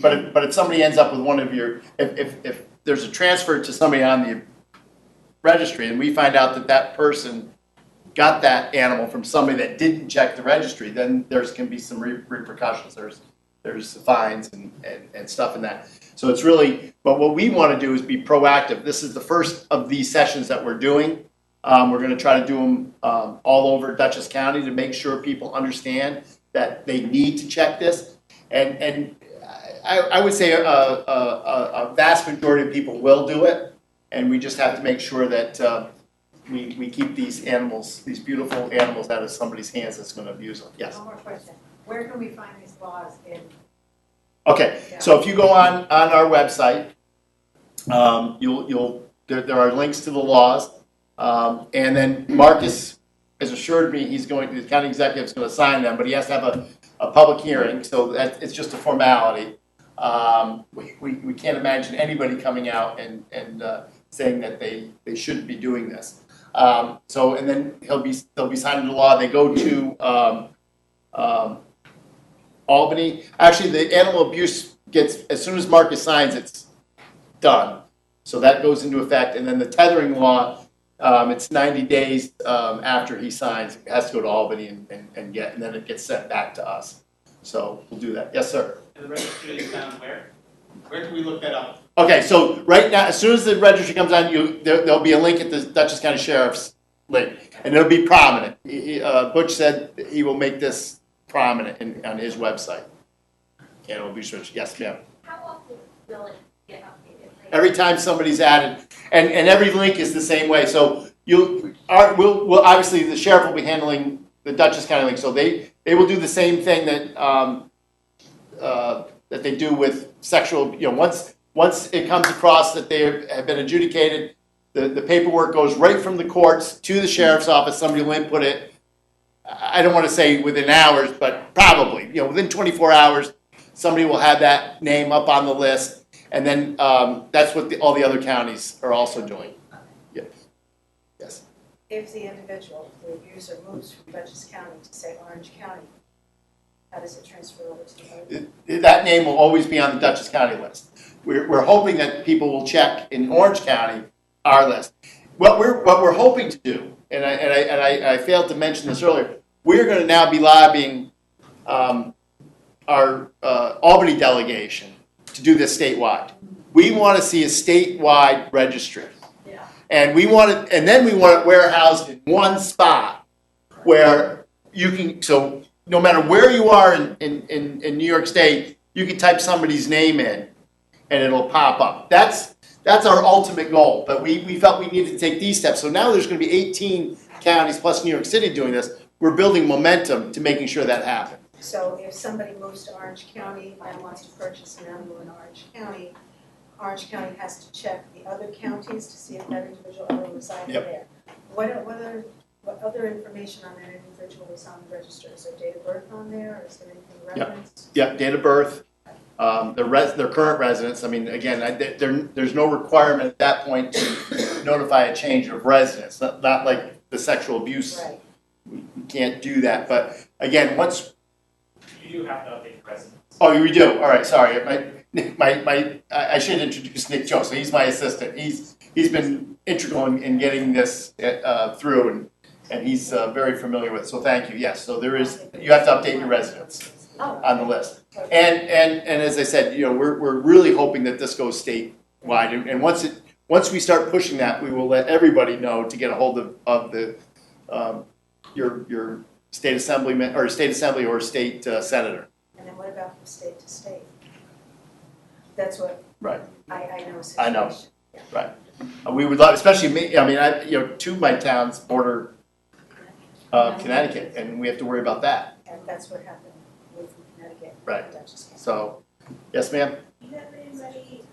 but if somebody ends up with one of your, if there's a transfer to somebody on the registry and we find out that that person got that animal from somebody that didn't check the registry, then there's can be some repercussions. There's fines and stuff in that. So it's really, but what we want to do is be proactive. This is the first of these sessions that we're doing. We're going to try to do them all over Dutchess County to make sure people understand that they need to check this. And I would say a vast majority of people will do it, and we just have to make sure that we keep these animals, these beautiful animals, out of somebody's hands that's going to abuse them. Yes. One more question. Where can we find these laws in? Okay, so if you go on our website, there are links to the laws, and then Marcus has assured me the county executive is going to sign them, but he has to have a public hearing, so it's just a formality. We can't imagine anybody coming out and saying that they shouldn't be doing this. So, and then they'll be signing the law. They go to Albany. Actually, the animal abuse gets, as soon as Marcus signs, it's done. So that goes into effect. And then the tethering law, it's 90 days after he signs. It has to go to Albany and then it gets sent back to us. So we'll do that. Yes, sir. And the registry is found where? Where can we look that up? Okay, so right now, as soon as the registry comes on, there'll be a link at the Dutchess County Sheriff's link, and it'll be prominent. Butch said he will make this prominent on his website. Animal abuse research. Yes, ma'am. How often will it get updated? Like, Every time somebody's added, and every link is the same way. So we'll obviously the sheriff will be handling the Dutchess County link, so they will do the same thing that that they do with sexual. Once it comes across that they have been adjudicated, the paperwork goes right from the courts to the sheriff's office. Somebody will input it. I don't want to say within hours, but probably within 24 hours, somebody will have that name up on the list, and then that's what all the other counties are also doing. Yes. Yes. If the individual, the abuser, moves from Dutchess County to, say, Orange County, how does it transfer over to the other? That name will always be on the Dutchess County list. We're hoping that people will check in Orange County our list. What we're hoping to do, and I failed to mention this earlier, we're going to now be lobbying our Albany delegation to do this statewide. We want to see a statewide registry, Yeah. and then we want it warehoused in one spot where you can. So no matter where you are in New York State, you can type somebody's name in, and it'll pop up. That's our ultimate goal. But we felt we needed to take these steps. So now there's going to be 18 counties plus New York City doing this. We're building momentum to making sure that happens. So if somebody moves to Orange County and wants to purchase an animal in Orange County has to check the other counties to see if that individual ever resided Yep. there. What other information on that individual is on the register? Is there date of birth on there, or is there anything Yep. referenced? Yep, date of birth, their current residence. I mean, again, there's no requirement at that point to notify a change of residence. Not like the sexual abuse. Right. We can't do that. But again, once. You do have to update the residents. Oh, we do. All right. Sorry. I should introduce Nick Joe. So he's my assistant. He's been integral in getting this through, and he's very familiar with it. So thank you. Yes. So you have to update your residents on the list. And as I said, we're really hoping that this goes statewide. And once we start pushing that, we will let everybody know to get a hold of the your state assemblyman or state assembly or state senator. And then what about from state to state? That's what Right. I know. I know. Situation. Yeah. Right. We would love, especially me. I mean, two of my towns border Connecticut, and we have to worry about that. And that's what happened with Connecticut. Right. and Dutchess County. So, yes, ma'am. do you have anybody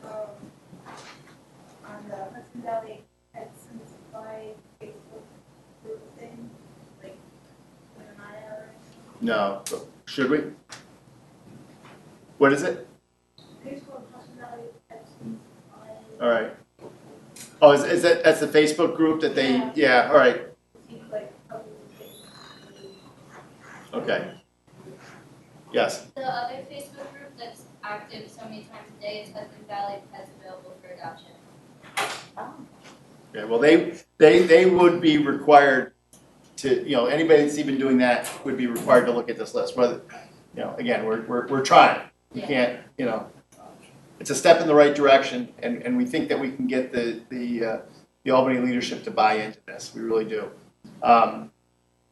on the Hudson Valley Pets Supply Facebook group thing? Like, with an eye out or anything? No. Should we? What is it? Page called Hudson Valley Pets Supply. All right. Oh, is that's the Facebook group that they? Yeah. All right. Like, other things. Okay. Yes. The other Facebook group that's active so many times a day, it's Hudson Valley Pets available for adoption. Yeah, well, they would be required to, anybody that's even doing that would be required to look at this list, whether, again, we're trying. We can't, it's a step in the right direction, and we think that we can get the Albany leadership to buy into this, we really do.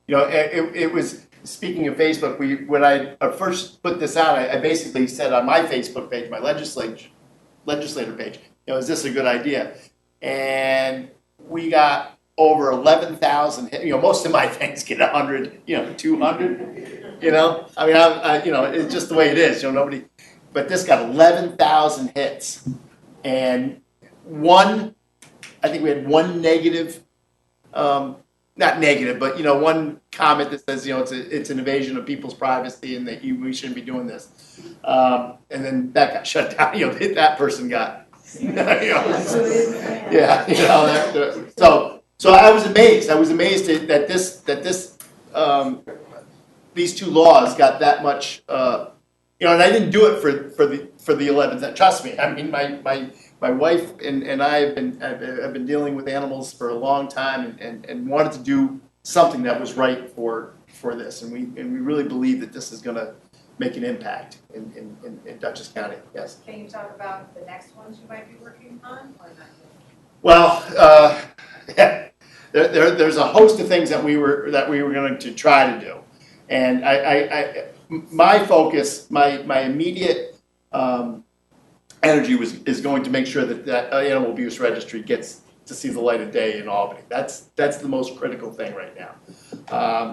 It was, speaking of Facebook, when I first put this out, I basically said on my Facebook page, my legislator page, is this a good idea? And we got over 11,000 hits. Most of my things get 100, 200, I mean, it's just the way it is, nobody, but this got 11,000 hits. And I think we had one negative, not negative, but, one comment that says, it's an invasion of people's privacy and that we shouldn't be doing this. And then that got shut down, that person got, so I was amazed. I was amazed that these two laws got that much. And I didn't do it for the 11th. Trust me. I mean, my wife and I have been dealing with animals for a long time and wanted to do something that was right for this. And we really believe that this is going to make an impact in Dutchess County. Yes. Can you talk about the next ones you might be working on or not? Well, there's a host of things that we were going to try to do, and my focus, my immediate energy is going to make sure that animal abuse registry gets to see the light of day in Albany. That's the most critical thing right now,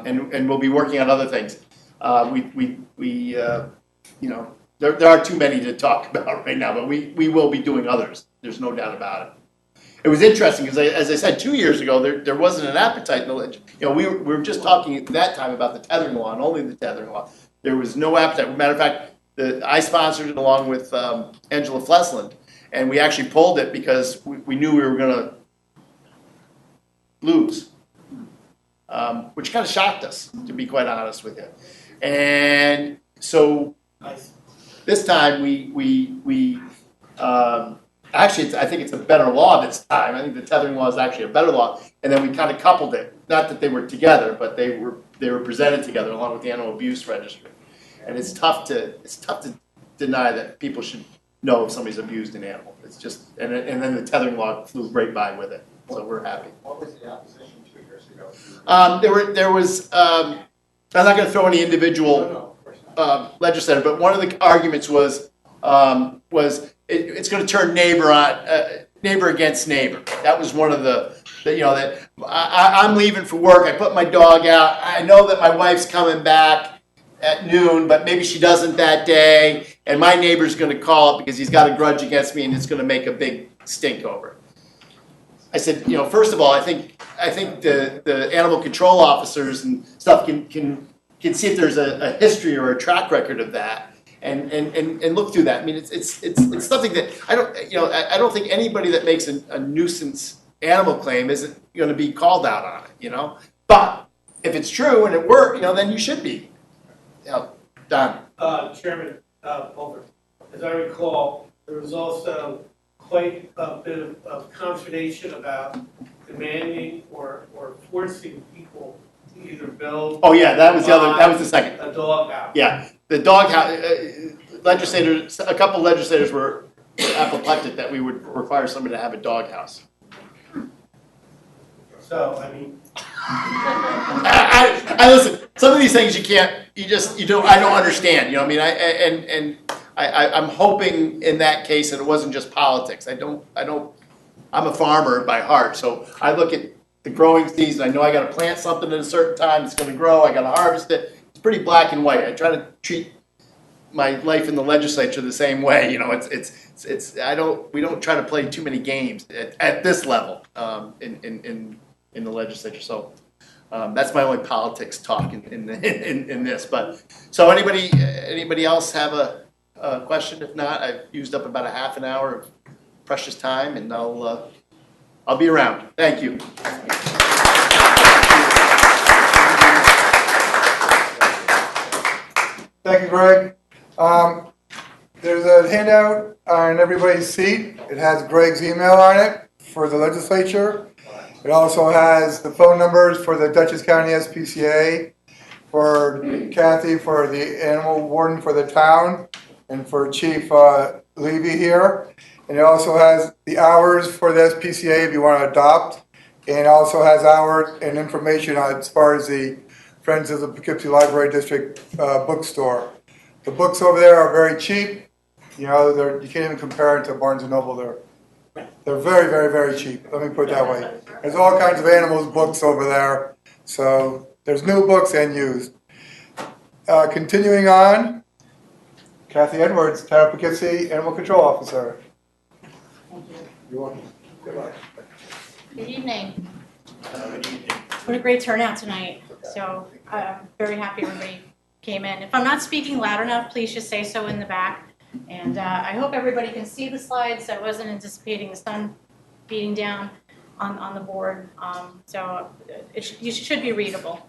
and we'll be working on other things. There are too many to talk about right now, but we will be doing others. There's no doubt about it. It was interesting because, as I said, 2 years ago, there wasn't an appetite in the legislature. We were just talking at that time about the tethering law and only the tethering law. There was no appetite. As a matter of fact, I sponsored it along with Angela Flesland, and we actually pulled it because we knew we were going to lose, which kind of shocked us, to be quite honest with you. And so this time actually, I think it's a better law this time. I think the tethering law is actually a better law. And then we kind of coupled it. Not that they were together, but they were presented together along with the animal abuse registry. And it's tough to deny that people should know if somebody's abused an animal. It's just, and then the tethering law flew right by with it. So we're happy. What was the opposition 2 years ago? There was. I'm not going to throw any individual legislator, but one of the arguments was it's going to turn neighbor against neighbor. That was one of that I'm leaving for work. I put my dog out. I know that my wife's coming back at noon, but maybe she doesn't that day, and my neighbor's going to call it because he's got a grudge against me, and it's going to make a big stink over it. I said, first of all, I think the animal control officers and stuff can see if there's a history or a track record of that, and look through that. I mean, it's something that I don't think anybody that makes a nuisance animal claim isn't going to be called out on it, But if it's true and it worked, then you should be. Don. Chairman Pulver, as I recall, there was also quite a bit of consternation about demanding or forcing people to either build. Oh yeah, that was the second. A dog house. Yeah, the dog house. Legislators, a couple legislators were apoplectic that we would require somebody to have a dog house. So I mean, I listen. Some of these things you don't. I don't understand. I'm hoping in that case that it wasn't just politics. I'm a farmer by heart, so I look at the growing season. I know I got to plant something at a certain time. It's going to grow. I got to harvest it. It's pretty black and white. I try to treat my life in the legislature the same way. We don't try to play too many games at this level in the legislature. So that's my only politics talk in this. But so anybody else have a question? If not, I've used up about a half an hour of precious time, and I'll be around. Thank you. Thank you, Greg. There's a handout on everybody's seat. It has Greg's email on it for the legislature. It also has the phone numbers for the Dutchess County SPCA, for Kathy, for the animal warden for the town, and for Chief Levy here. And it also has the hours for the SPCA if you want to adopt. And it also has hours and information as far as the Friends of the Poughkeepsie Library District bookstore. The books over there are very cheap. You know, you can't even compare it to Barnes & Noble. They're very, very, very cheap. Let me put it that way. There's all kinds of animals books over there. So there's new books and used. Continuing on, Kathy Edwards, Town of Poughkeepsie Animal Control Officer. Thank you. You're welcome. Good luck. Good evening. What a great turnout tonight. So I'm very happy everybody came in. If I'm not speaking loud enough, please just say so in the back. And I hope everybody can see the slides. I wasn't anticipating the sun beating down on the board. So you should be readable.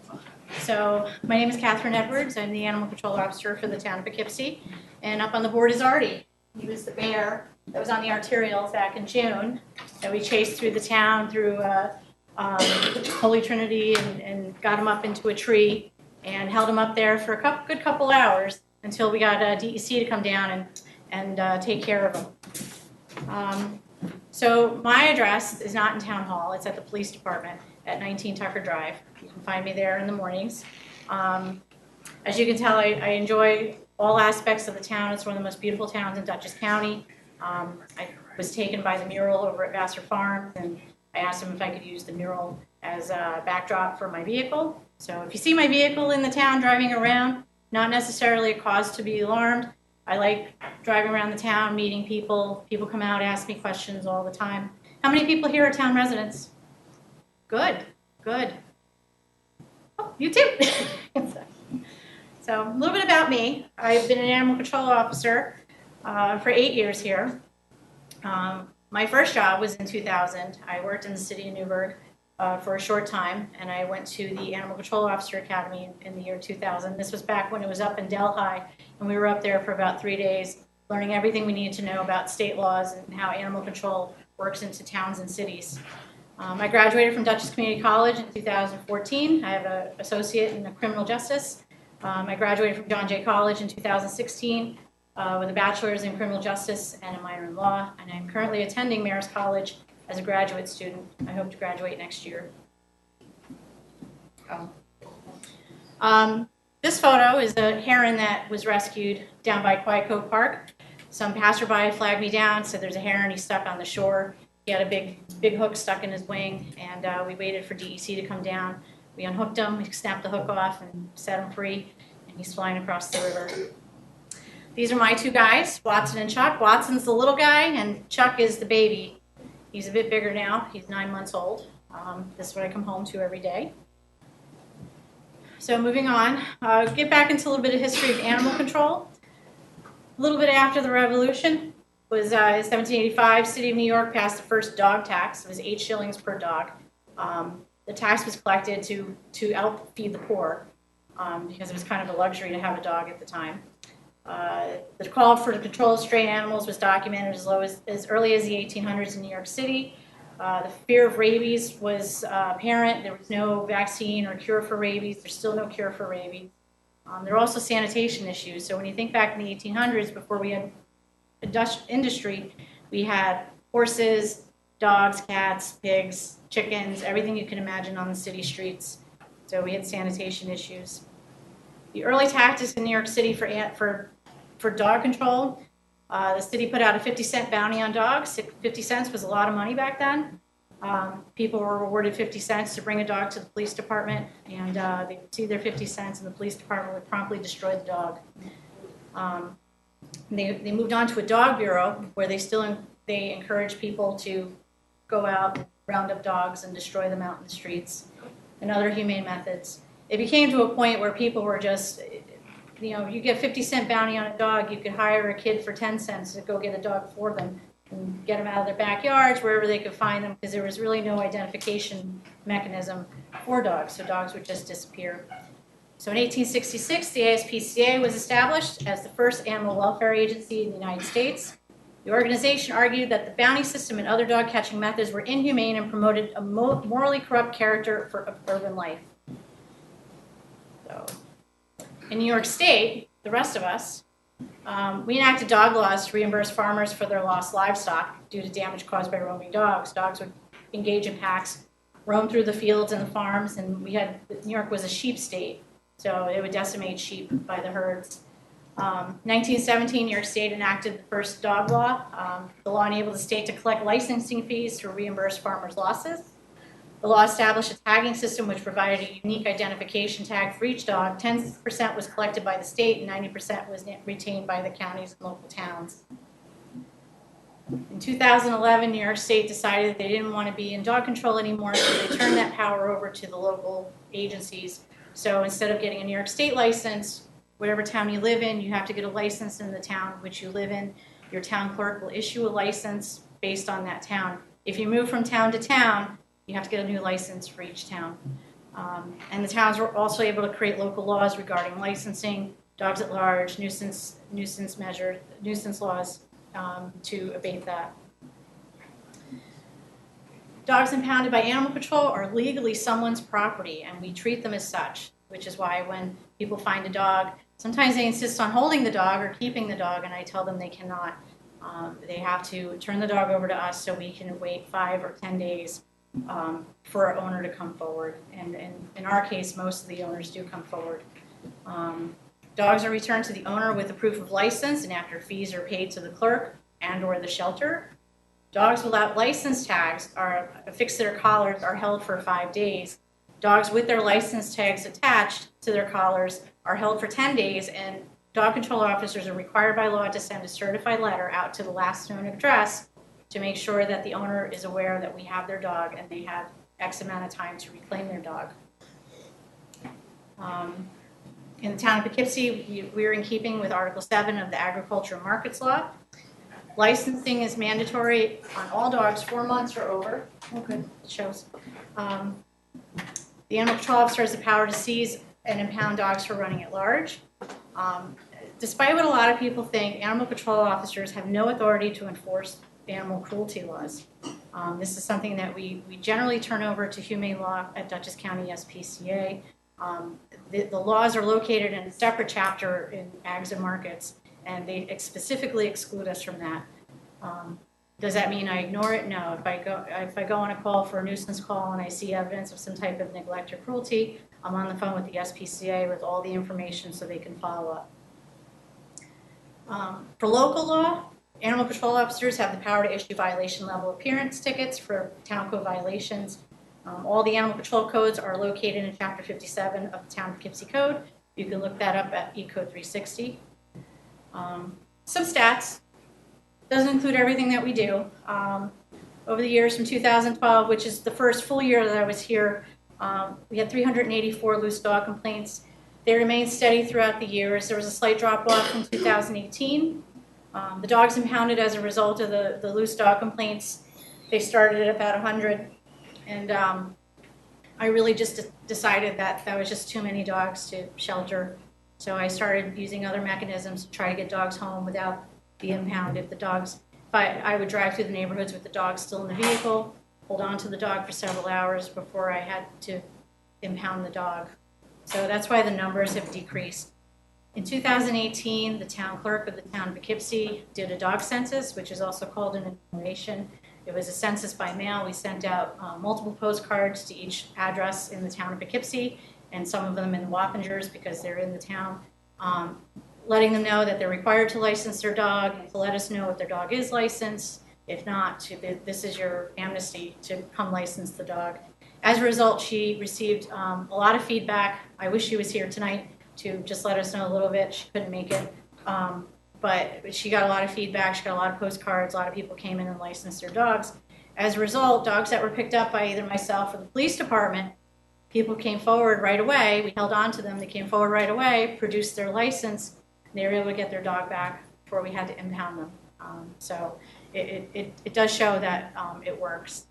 So my name is Catherine Edwards. I'm the Animal Control Officer for the Town of Poughkeepsie. And up on the board is Artie. He was the bear that was on the arterials back in June that we chased through the town through Holy Trinity and got him up into a tree and held him up there for a good couple hours until we got DEC to come down and take care of him. So my address is not in Town Hall. It's at the police department at 19 Tucker Drive. You can find me there in the mornings. As you can tell, I enjoy all aspects of the town. It's one of the most beautiful towns in Dutchess County. I was taken by the mural over at Vassar Farms, and I asked him if I could use the mural as a backdrop for my vehicle. So if you see my vehicle in the town driving around, not necessarily a cause to be alarmed. I like driving around the town, meeting people. People come out, ask me questions all the time. How many people here are town residents? Good, good. Oh, you too. So a little bit about me. I've been an animal control officer for 8 years here. My first job was in 2000. I worked in the city of Newburgh for a short time, and I went to the Animal Control Officer Academy in the year 2000. This was back when it was up in Delhi, and we were up there for about 3 days, learning everything we needed to know about state laws and how animal control works into towns and cities. I graduated from Dutchess Community College in 2014. I have an associate in criminal justice. I graduated from John Jay College in 2016 with a bachelor's in criminal justice and a minor in law, and I'm currently attending Marist College as a graduate student. I hope to graduate next year. This photo is a heron that was rescued down by Quiet Park. Some passerby flagged me down, said there's a heron, he's stuck on the shore. He had a big hook stuck in his wing, and we waited for DEC to come down. We unhooked him, we snapped the hook off and set him free, and he's flying across the river. These are my two guys, Watson and Chuck. Watson's the little guy, and Chuck is the baby. He's a bit bigger now. He's 9 months old. This is what I come home to every day. So moving on, get back into a little bit of history of animal control. A little bit after the Revolution was 1785. City of New York passed the first dog tax. It was 8 shillings per dog. The tax was collected to help feed the poor because it was kind of a luxury to have a dog at the time. The call for the control of stray animals was documented as early as the 1800s in New York City. The fear of rabies was apparent. There was no vaccine or cure for rabies. There's still no cure for rabies. There are also sanitation issues. So when you think back in the 1800s, before we had industry, we had horses, dogs, cats, pigs, chickens, everything you can imagine on the city streets. So we had sanitation issues. The early tactics in New York City for dog control, the city put out a 50-cent bounty on dogs. 50 cents was a lot of money back then. People were rewarded 50 cents to bring a dog to the police department, and they would see their 50 cents, and the police department would promptly destroy the dog. They moved on to a dog bureau where they encourage people to go out and round up dogs and destroy them out in the streets, and other humane methods. It became to a point where people were just, you get 50-cent bounty on a dog, you could hire a kid for 10 cents to go get a dog for them and get them out of their backyards, wherever they could find them, because there was really no identification mechanism for dogs, so dogs would just disappear. So in 1866, the ASPCA was established as the first animal welfare agency in the United States. The organization argued that the bounty system and other dog catching methods were inhumane and promoted a morally corrupt character of urban life. So, in New York State, the rest of us, we enacted dog laws to reimburse farmers for their lost livestock due to damage caused by roaming dogs. Dogs would engage in packs, roam through the fields and the farms, and New York was a sheep state, so it would decimate sheep by the herds. 1917, New York State enacted the first dog law. The law enabled the state to collect licensing fees to reimburse farmers' losses. The law established a tagging system which provided a unique identification tag for each dog. 10% was collected by the state and 90% was retained by the counties and local towns. In 2011, New York State decided that they didn't want to be in dog control anymore, so they turned that power over to the local agencies. So instead of getting a New York State license, whatever town you live in, you have to get a license in the town which you live in. Your town clerk will issue a license based on that town. If you move from town to town, you have to get a new license for each town. And the towns were also able to create local laws regarding licensing, dogs at large, nuisance laws to abate that. Dogs impounded by animal control are legally someone's property, and we treat them as such, which is why when people find a dog, sometimes they insist on holding the dog or keeping the dog, and I tell them they cannot. They have to turn the dog over to us so we can wait 5 or 10 days for an owner to come forward. And in our case, most of the owners do come forward. Dogs are returned to the owner with a proof of license and after fees are paid to the clerk and or the shelter. Dogs without license tags are affixed to their collars are held for 5 days. Dogs with their license tags attached to their collars are held for 10 days, and dog control officers are required by law to send a certified letter out to the last known address to make sure that the owner is aware that we have their dog and they have X amount of time to reclaim their dog. In the town of Poughkeepsie, we're in keeping with Article 7 of the Agriculture and Markets Law. Licensing is mandatory on all dogs 4 months or over. Oh, good, it shows. The animal control officer has the power to seize and impound dogs for running at large. Despite what a lot of people think, animal control officers have no authority to enforce animal cruelty laws. This is something that we generally turn over to Humane Law at Dutchess County SPCA. The laws are located in a separate chapter in Ags and Markets, and they specifically exclude us from that. Does that mean I ignore it? No. If I go on a call for a nuisance call and I see evidence of some type of neglect or cruelty, I'm on the phone with the SPCA with all the information so they can follow up. For local law, animal control officers have the power to issue violation level appearance tickets for town code violations. All the animal control codes are located in Chapter 57 of the Town of Poughkeepsie Code. You can look that up at eCode 360. Some stats. Doesn't include everything that we do. Over the years from 2012, which is the first full year that I was here, we had 384 loose dog complaints. They remained steady throughout the years. There was a slight drop off in 2018. The dogs impounded as a result of the loose dog complaints, they started at about 100. And I really just decided that was just too many dogs to shelter. So I started using other mechanisms to try to get dogs home without the impound. If I would drive through the neighborhoods with the dog still in the vehicle, hold on to the dog for several hours before I had to impound the dog. So that's why the numbers have decreased. In 2018, the town clerk of the town of Poughkeepsie did a dog census, which is also called an enumeration. It was a census by mail. We sent out multiple postcards to each address in the town of Poughkeepsie, and some of them in Wappingers because they're in the town, letting them know that they're required to license their dog, and to let us know if their dog is licensed. If not, this is your amnesty to come license the dog. As a result, she received a lot of feedback. I wish she was here tonight to just let us know a little bit. She couldn't make it. But she got a lot of feedback. She got a lot of postcards. A lot of people came in and licensed their dogs. As a result, dogs that were picked up by either myself or the police department, people came forward right away. We held on to them. They came forward right away, produced their license, and they were able to get their dog back before we had to impound them. So it does show that it works.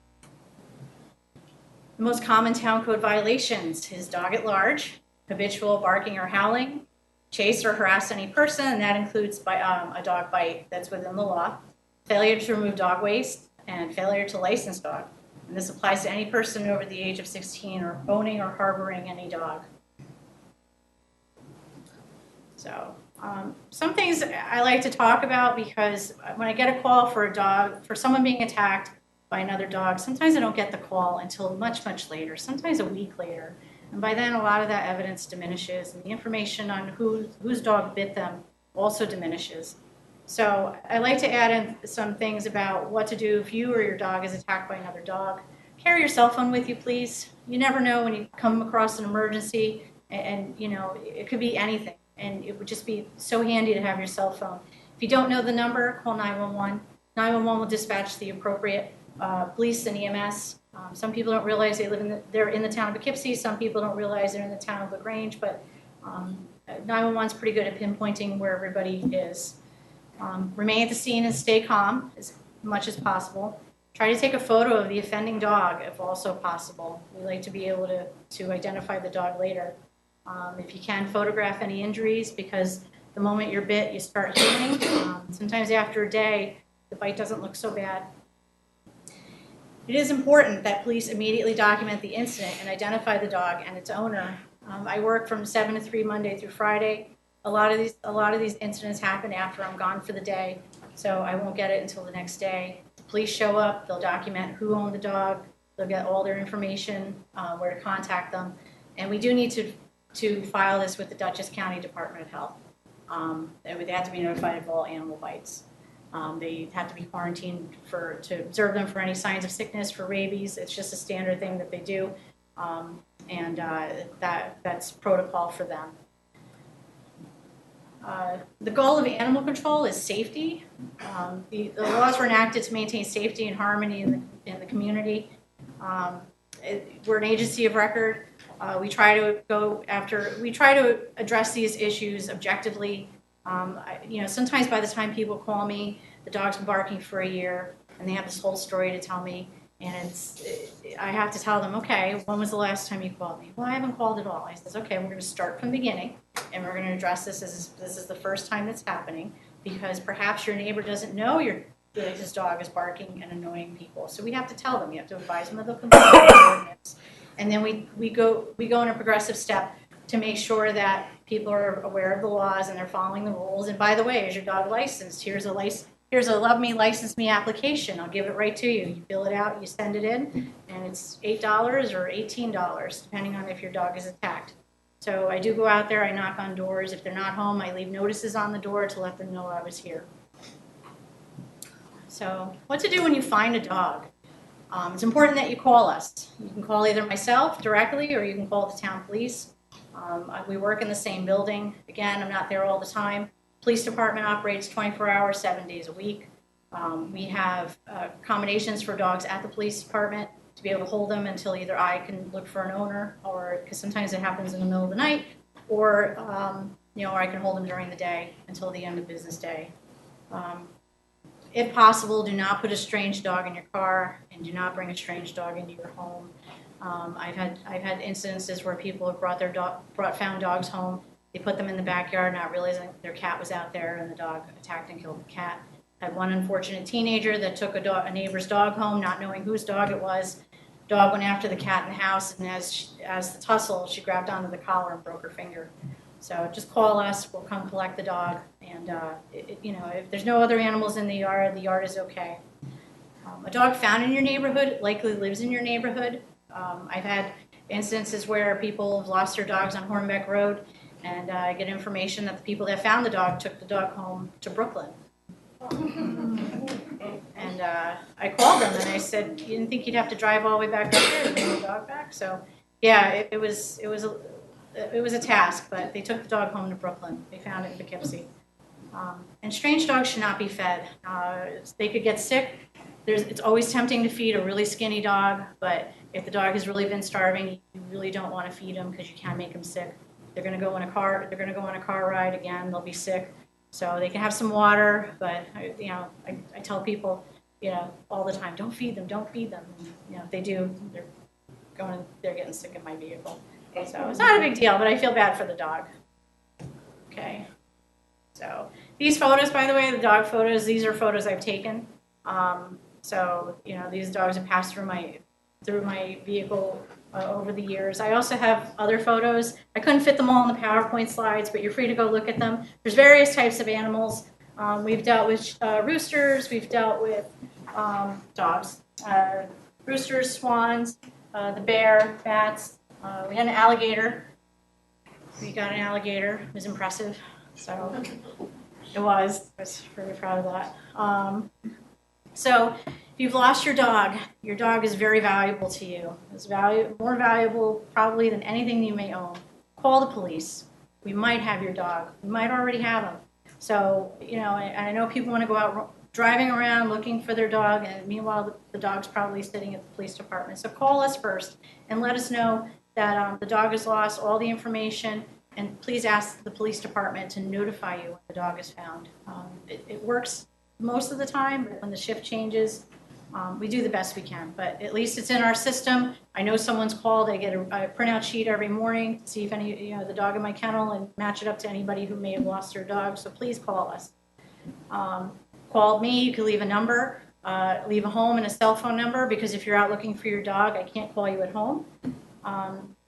The most common town code violations is dog at large, habitual barking or howling, chase or harass any person, and that includes a dog bite that's within the law, failure to remove dog waste, and failure to license dog. And this applies to any person over the age of 16 or owning or harboring any dog. So some things I like to talk about, because when I get a call for a dog, for someone being attacked by another dog, sometimes I don't get the call until much, much later, sometimes a week later. And by then, a lot of that evidence diminishes, and the information on whose dog bit them also diminishes. So I like to add in some things about what to do if you or your dog is attacked by another dog. Carry your cell phone with you, please. You never know when you come across an emergency, and you know, it could be anything. And it would just be so handy to have your cell phone. If you don't know the number, call 911. 911 will dispatch the appropriate police and EMS. Some people don't realize they're in the town of Poughkeepsie. Some people don't realize they're in the town of LaGrange, but 911 is pretty good at pinpointing where everybody is. Remain at the scene and stay calm as much as possible. Try to take a photo of the offending dog if also possible. We like to be able to identify the dog later. If you can, photograph any injuries, because the moment you're bit, you start healing. Sometimes after a day, the bite doesn't look so bad. It is important that police immediately document the incident and identify the dog and its owner. I work from 7 to 3 Monday through Friday. A lot of these incidents happen after I'm gone for the day, so I won't get it until the next day. The police show up, they'll document who owned the dog, they'll get all their information, where to contact them, and we do need to file this with the Dutchess County Department of Health. They have to be notified of all animal bites. They have to be quarantined to observe them for any signs of sickness, for rabies. It's just a standard thing that they do, and that's protocol for them. The goal of animal control is safety. The laws were enacted to maintain safety and harmony in the community. We're an agency of record. We try to address these issues objectively. Sometimes by the time people call me, the dog's been barking for a year, and they have this whole story to tell me, and I have to tell them, okay, when was the last time you called me? Well, I haven't called at all. I says, okay, we're going to start from the beginning, and we're going to address this as this is the first time that's happening, because perhaps your neighbor doesn't know his dog is barking and annoying people. So we have to tell them. You have to advise them of the ordinance. And then we go in a progressive step to make sure that people are aware of the laws and they're following the rules. And by the way, is your dog licensed? Here's a Love Me, License Me application. I'll give it right to you. You fill it out, you send it in, and it's $8 or $18, depending on if your dog is attacked. So I do go out there, I knock on doors. If they're not home, I leave notices on the door to let them know I was here. So what to do when you find a dog? It's important that you call us. You can call either myself directly, or you can call the town police. We work in the same building. Again, I'm not there all the time. Police department operates 24 hours, 7 days a week. We have accommodations for dogs at the police department to be able to hold them until either I can look for an owner, or because sometimes it happens in the middle of the night, or or I can hold them during the day until the end of business day. If possible, do not put a strange dog in your car, and do not bring a strange dog into your home. I've had incidences where people have brought found dogs home. They put them in the backyard, not realizing their cat was out there, and the dog attacked and killed the cat. Had one unfortunate teenager that took a neighbor's dog home, not knowing whose dog it was. Dog went after the cat in the house, and as the tussle, she grabbed onto the collar and broke her finger. So just call us. We'll come collect the dog, and if there's no other animals in the yard is okay. A dog found in your neighborhood likely lives in your neighborhood. I've had instances where people have lost their dogs on Hornbeck Road, and I get information that the people that found the dog took the dog home to Brooklyn. And I called them and I said, "You didn't think you'd have to drive all the way back up there to bring the dog back?" So, yeah, it was a task, but they took the dog home to Brooklyn. They found it in Poughkeepsie. And strange dogs should not be fed. They could get sick. It's always tempting to feed a really skinny dog, but if the dog has really been starving, you really don't want to feed them because you can make them sick. They're going to go on a car ride again. They'll be sick. So they can have some water, but I tell people, all the time, don't feed them. And, if they do, they're getting sick in my vehicle. So it's not a big deal, but I feel bad for the dog. Okay. So these photos, by the way, the dog photos, these are photos I've taken. So, you know, these dogs have passed through my vehicle over the years. I also have other photos. I couldn't fit them all in the PowerPoint slides, but you're free to go look at them. There's various types of animals. We've dealt with roosters. We've dealt with dogs. Roosters, swans, the bear, bats. We had an alligator. We got an alligator. It was impressive. So it was. I was very proud of that. So if you've lost your dog is very valuable to you. It's more valuable probably than anything you may own. Call the police. We might have your dog. We might already have him. So, you know, and I know people want to go out driving around looking for their dog, and meanwhile the dog's probably sitting at the police department. So call us first and let us know that the dog is lost, all the information, and please ask the police department to notify you when the dog is found. It works most of the time, but when the shift changes, we do the best we can. But at least it's in our system. I know someone's called. I get a printout sheet every morning to see if any, you know, the dog in my kennel, and match it up to anybody who may have lost their dog. So please call us. Call me. You can leave a number, leave a home and a cell phone number, because if you're out looking for your dog, I can't call you at home.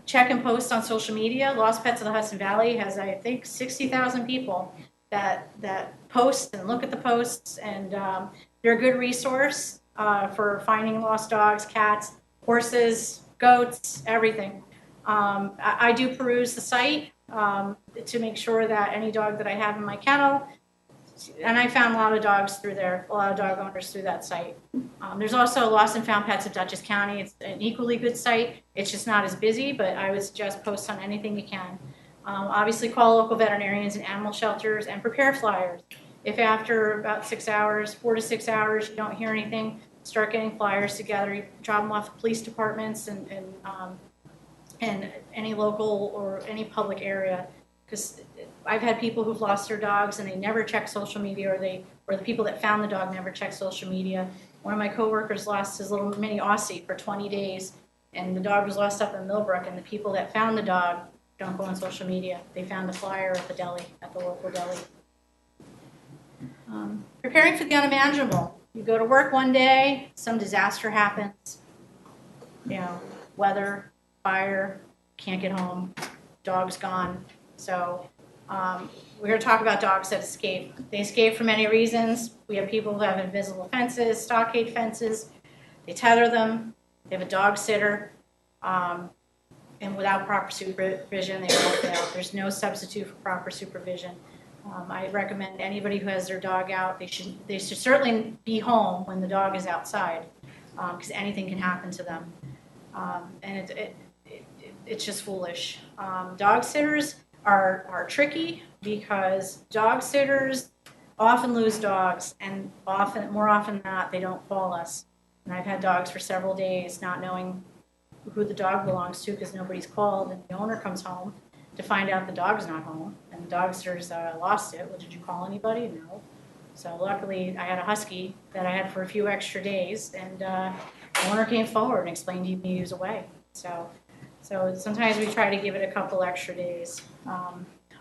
Check and post on social media. Lost Pets of the Hudson Valley has, I think, 60,000 people that post and look at the posts, and they're a good resource for finding lost dogs, cats, horses, goats, everything. I do peruse the site to make sure that any dog that I have in my kennel, and I found a lot of dogs through there, a lot of dog owners through that site. There's also Lost and Found Pets of Dutchess County. It's an equally good site. It's just not as busy, but I would suggest post on anything you can. Obviously call local veterinarians and animal shelters and prepare flyers. If after about 6 hours, 4 to 6 hours, you don't hear anything, start getting flyers together. You drop them off at police departments and any local or any public area. Because I've had people who've lost their dogs and they never check social media, or the people that found the dog never check social media. One of my coworkers lost his little mini Aussie for 20 days, and the dog was lost up in Millbrook, and the people that found the dog don't go on social media. They found the flyer at the deli, at the local deli. Preparing for the unimaginable. You go to work one day, some disaster happens, you know, weather, fire, can't get home, dog's gone. So we're going to talk about dogs that escape. They escape for many reasons. We have people who have invisible fences, stockade fences. They tether them. They have a dog sitter. And without proper supervision, they will fail. There's no substitute for proper supervision. I recommend anybody who has their dog out, they should certainly be home when the dog is outside, because anything can happen to them. And it's just foolish. Dog sitters are tricky because dog sitters often lose dogs, and more often than not, they don't call us. And I've had dogs for several days not knowing who the dog belongs to because nobody's called, and the owner comes home to find out the dog's not home, and the dog sitters lost it. Well, did you call anybody? No. So luckily, I had a husky that I had for a few extra days, and the owner came forward and explained he was away. So sometimes we try to give it a couple extra days.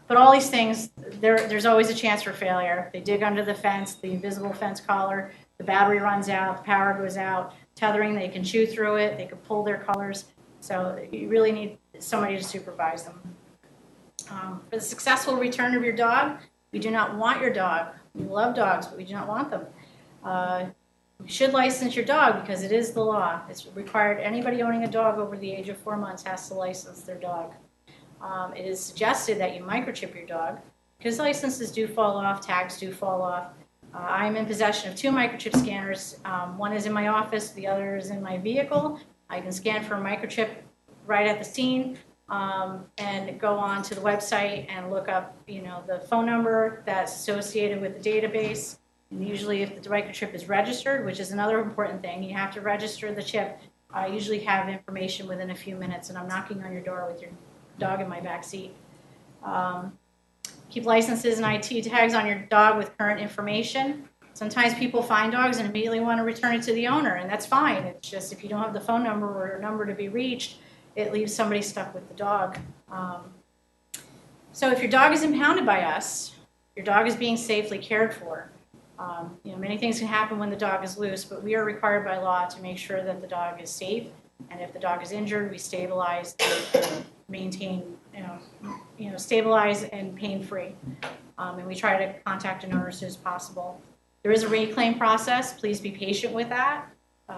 But all these things, there's always a chance for failure. They dig under the fence, the invisible fence collar, the battery runs out, the power goes out, tethering, they can chew through it, they can pull their collars. So you really need somebody to supervise them. For the successful return of your dog, we do not want your dog. We love dogs, but we do not want them. You should license your dog because it is the law. It's required. Anybody owning a dog over the age of 4 months has to license their dog. It is suggested that you microchip your dog because licenses do fall off, tags do fall off. I am in possession of 2 microchip scanners. One is in my office, the other is in my vehicle. I can scan for a microchip right at the scene and go on to the website and look up, the phone number that's associated with the database. And usually if the microchip is registered, which is another important thing, you have to register the chip. I usually have information within a few minutes, and I'm knocking on your door with your dog in my back seat. Keep licenses and IT tags on your dog with current information. Sometimes people find dogs and immediately want to return it to the owner, and that's fine. It's just if you don't have the phone number or a number to be reached, it leaves somebody stuck with the dog. So if your dog is impounded by us, your dog is being safely cared for. Many things can happen when the dog is loose, but we are required by law to make sure that the dog is safe. And if the dog is injured, we stabilize and maintain, stabilize and pain-free. And we try to contact an owner as soon as possible. There is a reclaim process. Please be patient with that.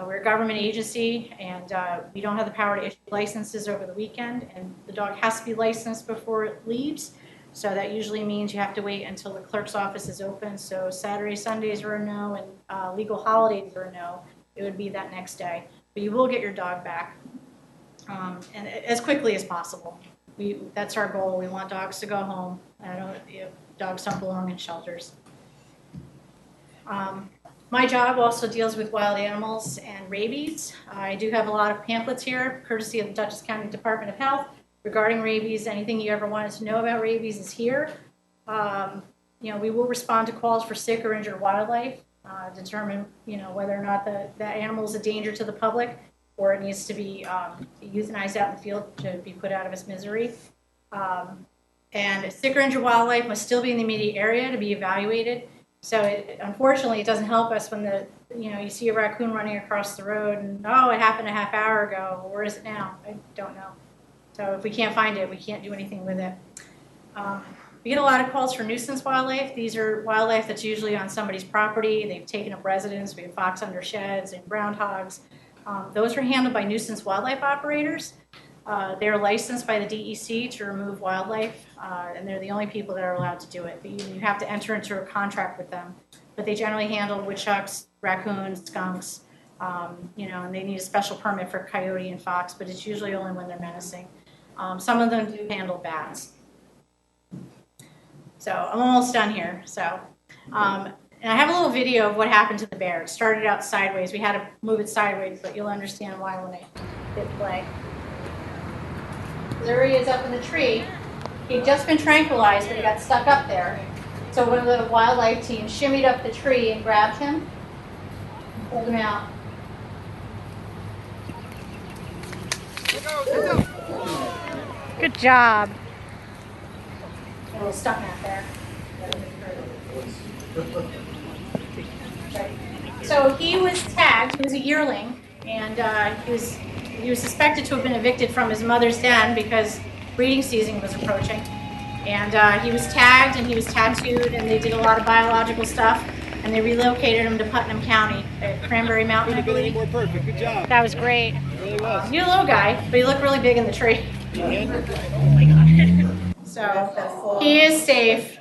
We're a government agency, and we don't have the power to issue licenses over the weekend, and the dog has to be licensed before it leaves. So that usually means you have to wait until the clerk's office is open. So Saturday, Sundays are a no, and legal holidays are a no. It would be that next day. But you will get your dog back, and as quickly as possible. That's our goal. We want dogs to go home. Dogs don't belong in shelters. My job also deals with wild animals and rabies. I do have a lot of pamphlets here, courtesy of the Dutchess County Department of Health, regarding rabies. Anything you ever wanted to know about rabies is here. We will respond to calls for sick or injured wildlife, determine whether or not that animal is a danger to the public, or it needs to be euthanized out in the field to be put out of its misery. And sick or injured wildlife must still be in the immediate area to be evaluated. So unfortunately, it doesn't help us when you see a raccoon running across the road and, oh, it happened a half hour ago. Well, where is it now? I don't know. So if we can't find it, we can't do anything with it. We get a lot of calls for nuisance wildlife. These are wildlife that's usually on somebody's property. They've taken up residence. We have fox under sheds and groundhogs. Those are handled by nuisance wildlife operators. They're licensed by the DEC to remove wildlife, and they're the only people that are allowed to do it. But you have to enter into a contract with them. But they generally handle woodchucks, raccoons, skunks, and they need a special permit for coyote and fox, but it's usually only when they're menacing. Some of them do handle bats. So I'm almost done here. And I have a little video of what happened to the bear. It started out sideways. We had to move it sideways, but you'll understand why when I hit play. There he is up in the tree. He'd just been tranquilized, but he got stuck up there. So one of the wildlife team shimmied up the tree and grabbed him, pulled him out. Good job. A little stuck out there. So he was tagged. He was a yearling, and he was suspected to have been evicted from his mother's den because breeding season was approaching. And he was tagged and he was tattooed, and they did a lot of biological stuff, and they relocated him to Putnam County at Cranberry Mountain, I believe. More perfect. Good job. That was great. It really was. You're a little guy, but you look really big in the tree. So he is safe.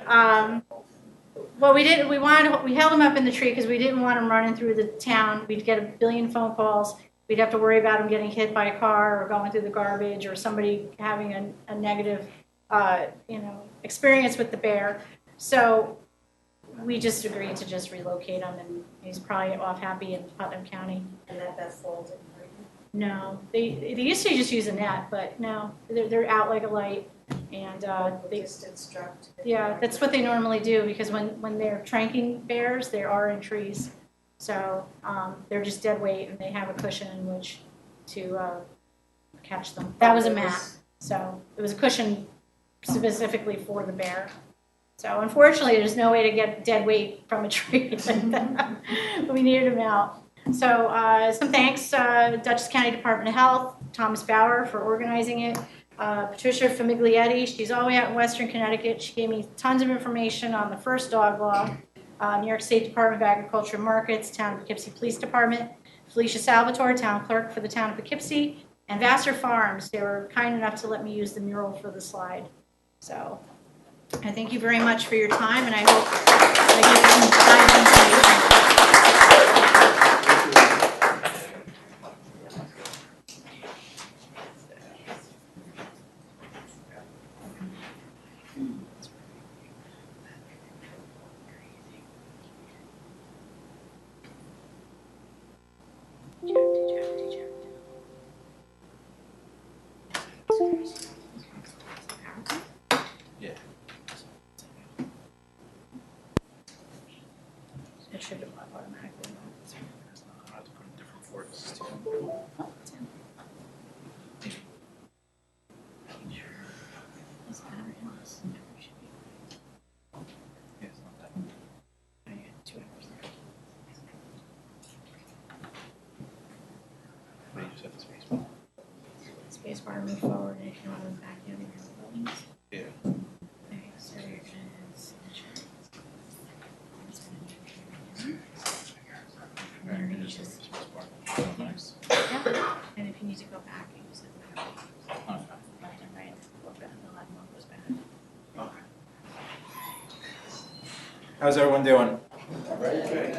Well, we held him up in the tree because we didn't want him running through the town. We'd get a billion phone calls. We'd have to worry about him getting hit by a car or going through the garbage or somebody having a negative, experience with the bear. So we just agreed to just relocate him, and he's probably off happy in Putnam County. And that falls in. No, they used to just use a net, but no, they're out like a light, and they Just instruct. yeah, that's what they normally do, because when they're tranking bears, they are in trees, so they're just dead weight, and they have a cushion in which to catch them. That was a mat, so it was a cushion specifically for the bear. So unfortunately, there's no way to get dead weight from a tree. We needed him out. So some thanks, Dutchess County Department of Health, Thomas Bauer for organizing it, Patricia Famiglietti, she's all the way out in Western Connecticut. She gave me tons of information on the first dog law, New York State Department of Agriculture and Markets, Town of Poughkeepsie Police Department, Felicia Salvatore, Town Clerk for the Town of Poughkeepsie, and Vassar Farms. They were kind enough to let me use the mural for the slide. So I thank you very much for your time, and I hope that you can dive into it should Space bar, move forward, and if you want to move back, you have your buildings. Yeah. Okay, so you're gonna signature. And you're gonna just, yeah, and if you need to go back, you just have to go left and right, go back, the left one goes back. How's everyone doing?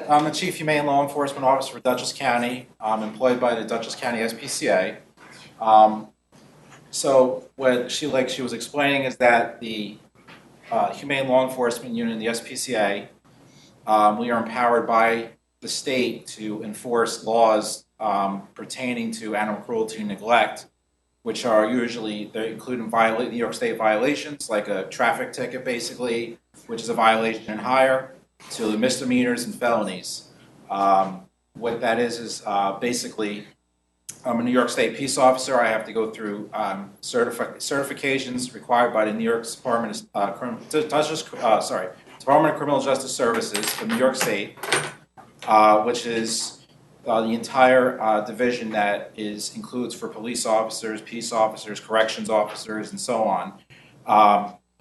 I'm the Chief Humane Law Enforcement Officer for Dutchess County. I'm employed by the Dutchess County SPCA. So what she was explaining is that the Humane Law Enforcement Unit in the SPCA, we are empowered by the state to enforce laws pertaining to animal cruelty and neglect, which are usually, they include New York State violations, like a traffic ticket basically, which is a violation and higher, to the misdemeanors and felonies. What that is basically, I'm a New York State peace officer. I have to go through certifications required by the New York Department of Criminal Justice Services of New York State, which is the entire division that includes for police officers, peace officers, corrections officers, and so on.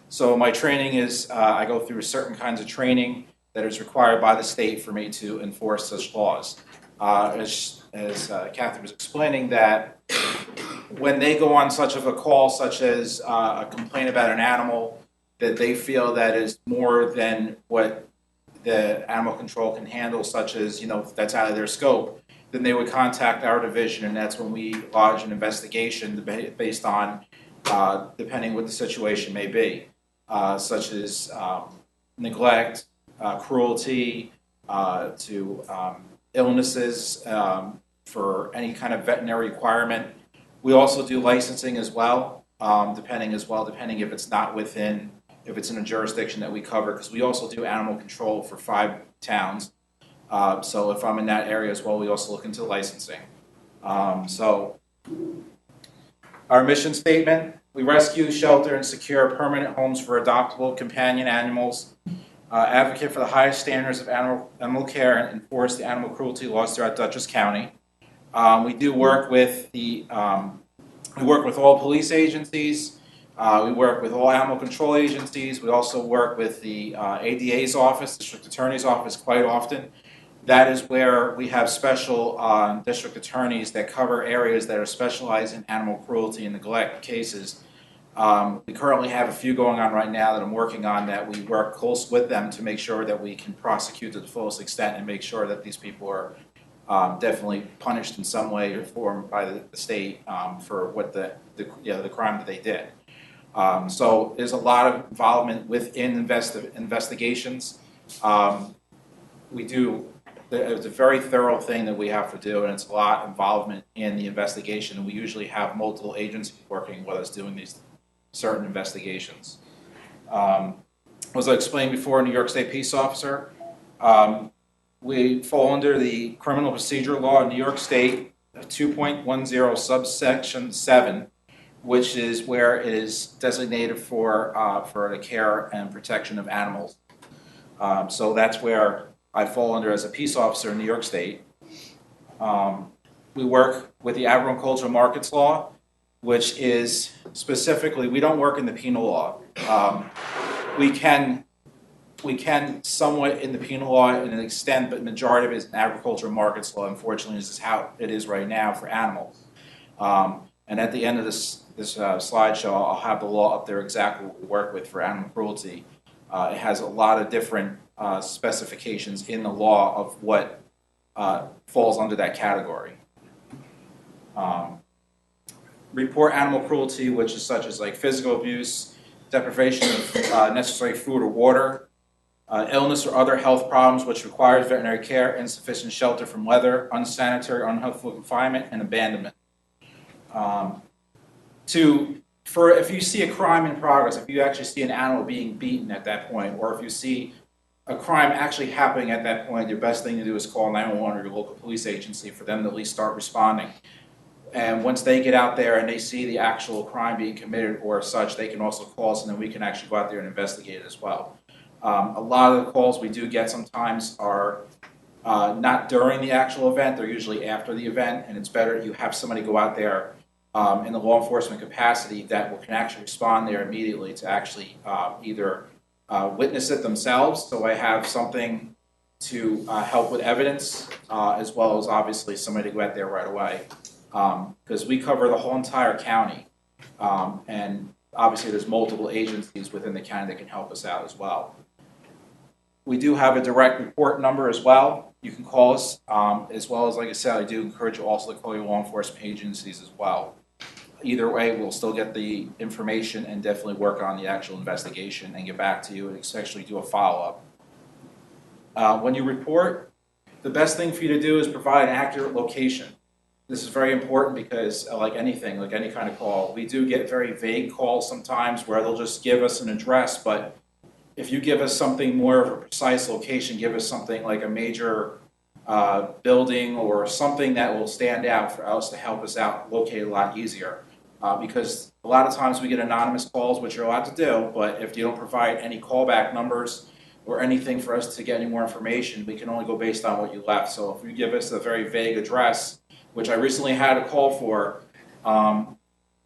So my training is, I go through certain kinds of training that is required by the state for me to enforce such laws. As Catherine was explaining, that when they go on such of a call, such as a complaint about an animal that they feel that is more than what the animal control can handle, such as, that's out of their scope, then they would contact our division, and that's when we lodge an investigation based on, depending what the situation may be, such as neglect, cruelty, to illnesses, for any kind of veterinary requirement. We also do licensing as well, depending if it's not within, if it's in a jurisdiction that we cover, because we also do animal control for 5 towns. So if I'm in that area as well, we also look into licensing. So our mission statement: we rescue, shelter, and secure permanent homes for adoptable companion animals, advocate for the highest standards of animal care, and enforce the animal cruelty laws throughout Dutchess County. We do work with all police agencies. We work with all animal control agencies. We also work with the ADA's office, District Attorney's office, quite often. That is where we have special district attorneys that cover areas that are specialized in animal cruelty and neglect cases. We currently have a few going on right now that I'm working on, that we work close with them to make sure that we can prosecute to the fullest extent and make sure that these people are definitely punished in some way or form by the state for what the crime that they did. So there's a lot of involvement within investigations. It's a very thorough thing that we have to do, and it's a lot of involvement in the investigation. And we usually have multiple agencies working with us doing these certain investigations. As I explained before, New York State peace officer. We fall under the criminal procedure law in New York State, 2.10 subsection 7, which is where it is designated for the care and protection of animals. So that's where I fall under as a peace officer in New York State. We work with the agricultural markets law, which is specifically, we don't work in the penal law. We can somewhat in the penal law in an extent, but majority of it is in agricultural markets law. Unfortunately, this is how it is right now for animals. And at the end of this slideshow, I'll have the law up there exactly what we work with for animal cruelty. It has a lot of different specifications in the law of what falls under that category. Report animal cruelty, which is such as like physical abuse, deprivation of necessary food or water, illness or other health problems which requires veterinary care, insufficient shelter from weather, unsanitary, unhealthful confinement, and abandonment. If you see a crime in progress, if you actually see an animal being beaten at that point, or if you see a crime actually happening at that point, your best thing to do is call 911 or your local police agency for them to at least start responding. And once they get out there and they see the actual crime being committed or such, they can also call us, and then we can actually go out there and investigate it as well. A lot of the calls we do get sometimes are not during the actual event, they're usually after the event, and it's better you have somebody go out there in the law enforcement capacity that can actually respond there immediately to actually either witness it themselves, so I have something to help with evidence, as well as obviously somebody to go out there right away. Because we cover the whole entire county, and obviously there's multiple agencies within the county that can help us out as well. We do have a direct report number as well. You can call us, as well as, like I said, I do encourage you also to call your law enforcement agencies as well. Either way, we'll still get the information and definitely work on the actual investigation and get back to you and actually do a follow-up. When you report, the best thing for you to do is provide an accurate location. This is very important because, like anything, like any kind of call, we do get very vague calls sometimes where they'll just give us an address, but if you give us something more of a precise location, give us something like a major building or something that will stand out for us to help us out, locate a lot easier. Because a lot of times we get anonymous calls, which you're allowed to do, but if you don't provide any callback numbers or anything for us to get any more information, we can only go based on what you left. So if you give us a very vague address, which I recently had a call for, and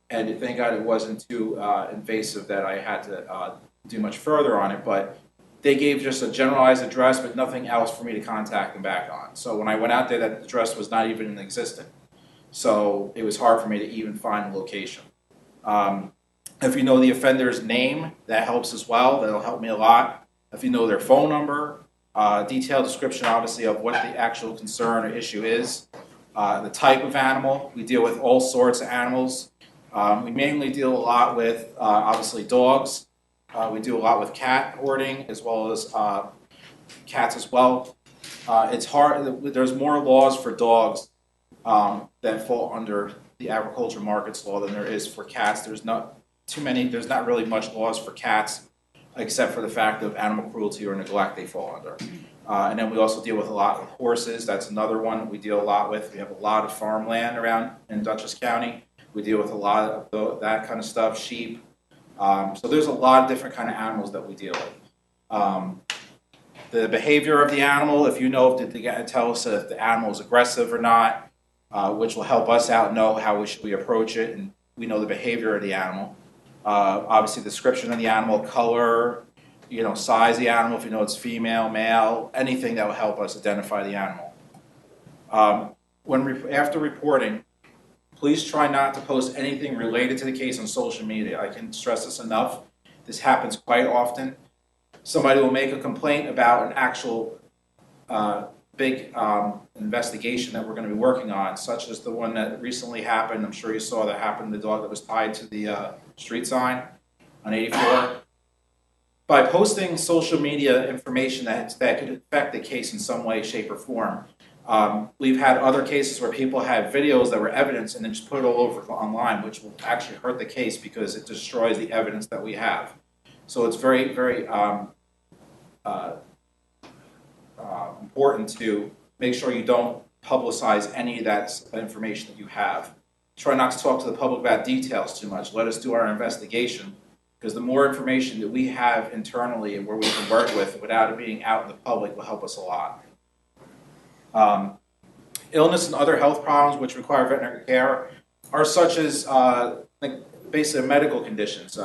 thank God it wasn't too invasive that I had to do much further on it, but they gave just a generalized address, but nothing else for me to contact them back on. So when I went out there, that address was not even in existence. So it was hard for me to even find the location. If you know the offender's name, that helps as well. That'll help me a lot. If you know their phone number, detailed description, obviously, of what the actual concern or issue is, the type of animal. We deal with all sorts of animals. We mainly deal a lot with, obviously, dogs. We do a lot with cat hoarding as well as cats as well. It's hard. There's more laws for dogs that fall under the agriculture markets law than there is for cats. There's not too many. There's not really much laws for cats, except for the fact of animal cruelty or neglect they fall under. And then we also deal with a lot with horses. That's another one we deal a lot with. We have a lot of farmland around in Dutchess County. We deal with a lot of that kind of stuff, sheep. So there's a lot of different kind of animals that we deal with. The behavior of the animal, if you know if they tell us if the animal is aggressive or not, which will help us out know how we approach it, and we know the behavior of the animal. Obviously, the description of the animal, color, size of the animal, if you know it's female, male, anything that will help us identify the animal. After reporting, please try not to post anything related to the case on social media. I can stress this enough. This happens quite often. Somebody will make a complaint about an actual big investigation that we're going to be working on, such as the one that recently happened. I'm sure you saw that happened, the dog that was tied to the street sign on 84. By posting social media information that could affect the case in some way, shape, or form, we've had other cases where people had videos that were evidence and then just put it all over online, which will actually hurt the case because it destroys the evidence that we have. So it's very, very important to make sure you don't publicize any of that information that you have. Try not to talk to the public about details too much. Let us do our investigation, because the more information that we have internally and where we can work with without it being out in the public will help us a lot. Illness and other health problems which require veterinary care are such as basically medical conditions.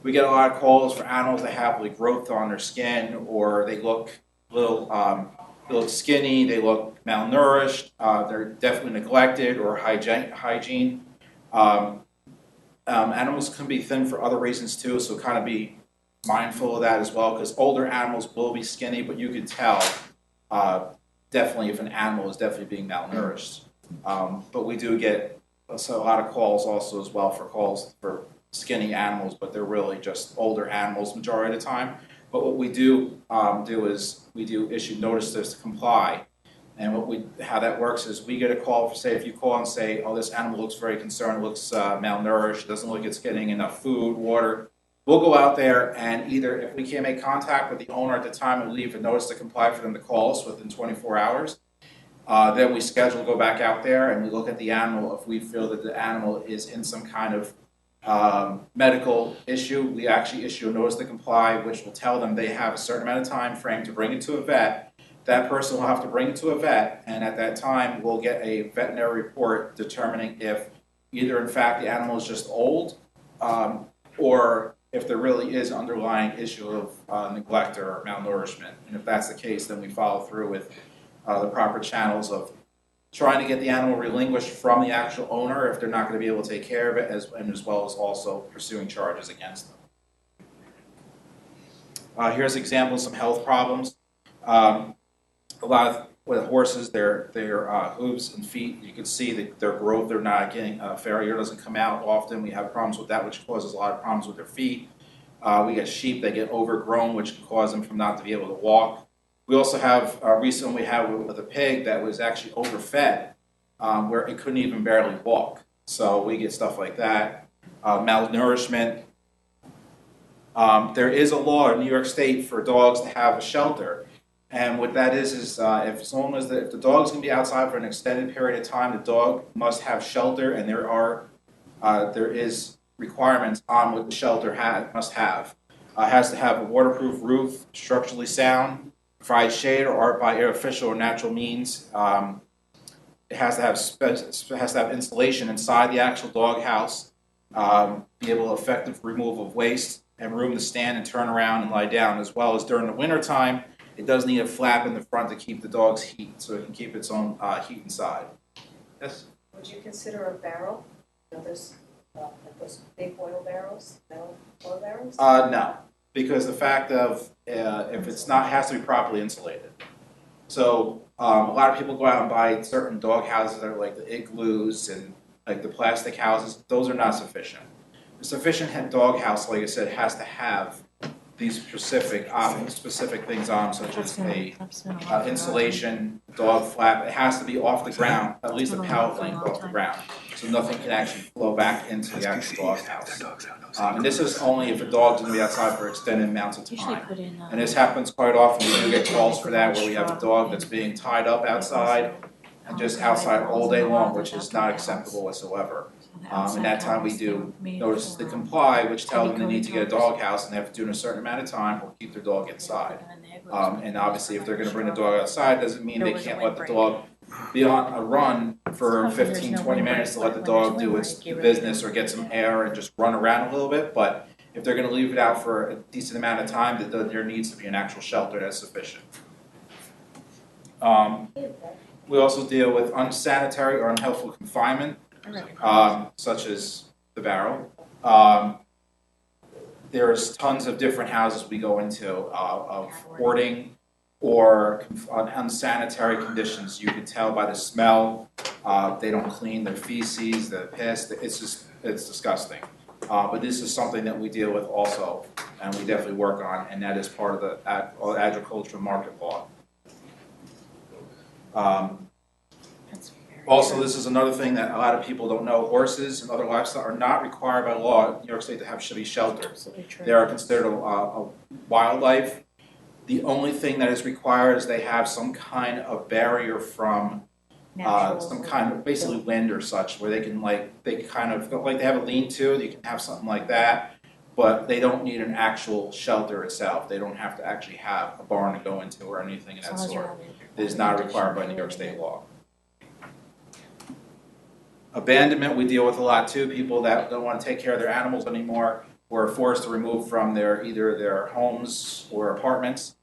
We get a lot of calls for animals that have like growth on their skin, or they look they look skinny, they look malnourished, they're definitely neglected or hygiene. Animals can be thin for other reasons too, so kind of be mindful of that as well, because older animals will be skinny, but you can tell definitely if an animal is definitely being malnourished. But we do get a lot of calls also as well for calls for skinny animals, but they're really just older animals majority of the time. But what we do is we do issue notices to comply. And how that works is we get a call for, say, if you call and say, oh, this animal looks very concerned, looks malnourished, doesn't look like it's getting enough food, water, we'll go out there and either, if we can't make contact with the owner at the time, we leave a notice to comply for them to call us within 24 hours. Then we go back out there and we look at the animal. If we feel that the animal is in some kind of medical issue, we actually issue a notice to comply, which will tell them they have a certain amount of time frame to bring it to a vet that person will have to bring it to a vet, and at that time, we'll get a veterinary report determining if either in fact the animal is just old, or if there really is an underlying issue of neglect or malnourishment. And if that's the case, then we follow through with the proper channels of trying to get the animal relinquished from the actual owner if they're not going to be able to take care of it, as well as also pursuing charges against them. Here's an example of some health problems. A lot of with horses, their hooves and feet, you can see that their growth, they're not getting, farrier doesn't come out often. We have problems with that, which causes a lot of problems with their feet. We get sheep that get overgrown, which can cause them from not to be able to walk. We also have, recently we had with a pig that was actually overfed, where it couldn't even barely walk. So we get stuff like that. Malnourishment. There is a law in New York State for dogs to have a shelter. And what that is if the dog's going to be outside for an extended period of time, the dog must have shelter, and there is requirements on what the shelter must have. It has to have a waterproof roof, structurally sound, provide shade or by artificial or natural means. It has to have insulation inside the actual dog house, be able to effective removal of waste, and room to stand and turn around and lie down, as well as during the wintertime. It does need a flap in the front to keep the dog's heat, so it can keep its own heat inside. Yes? Would you consider a barrel? Those big oil barrels, metal oil barrels? No, because the fact of if it's not, has to be properly insulated. So a lot of people go out and buy certain dog houses that are like the igloos and like the plastic houses. Those are not sufficient. A sufficient dog house, like I said, has to have these specific things on, such as a insulation, dog flap. It has to be off the ground, at least a pallet length off the ground, so nothing can actually flow back into the actual dog house. And this is only if a dog's going to be outside for extended amounts of time. And this happens quite often. We do get calls for that, where we have a dog that's being tied up outside and just outside all day long, which is not acceptable whatsoever. And that time we do notices to comply, which tells them they need to get a dog house, and they have to do it in a certain amount of time or keep their dog inside. And obviously, if they're going to bring the dog outside, doesn't mean they can't let the dog be on a run for 15, 20 minutes to let the dog do its business or get some air and just run around a little bit. But if they're going to leave it out for a decent amount of time, there needs to be an actual shelter that's sufficient. We also deal with unsanitary or unhealthful confinement, such as the barrel. There's tons of different houses we go into of hoarding or unsanitary conditions. You can tell by the smell. They don't clean their feces, the piss. It's disgusting. But this is something that we deal with also, and we definitely work on, and that is part of the agricultural market law. Also, this is another thing that a lot of people don't know. Horses and other livestock are not required by law in New York State to should be sheltered. They are considered a wildlife. The only thing that is required is they have some kind of barrier from some kind of basically wind or such, where they have a lean-to. You can have something like that, but they don't need an actual shelter itself. They don't have to actually have a barn to go into or anything of that sort. It is not required by New York State law. Abandonment we deal with a lot too. People that don't want to take care of their animals anymore or are forced to remove from either their homes or apartments.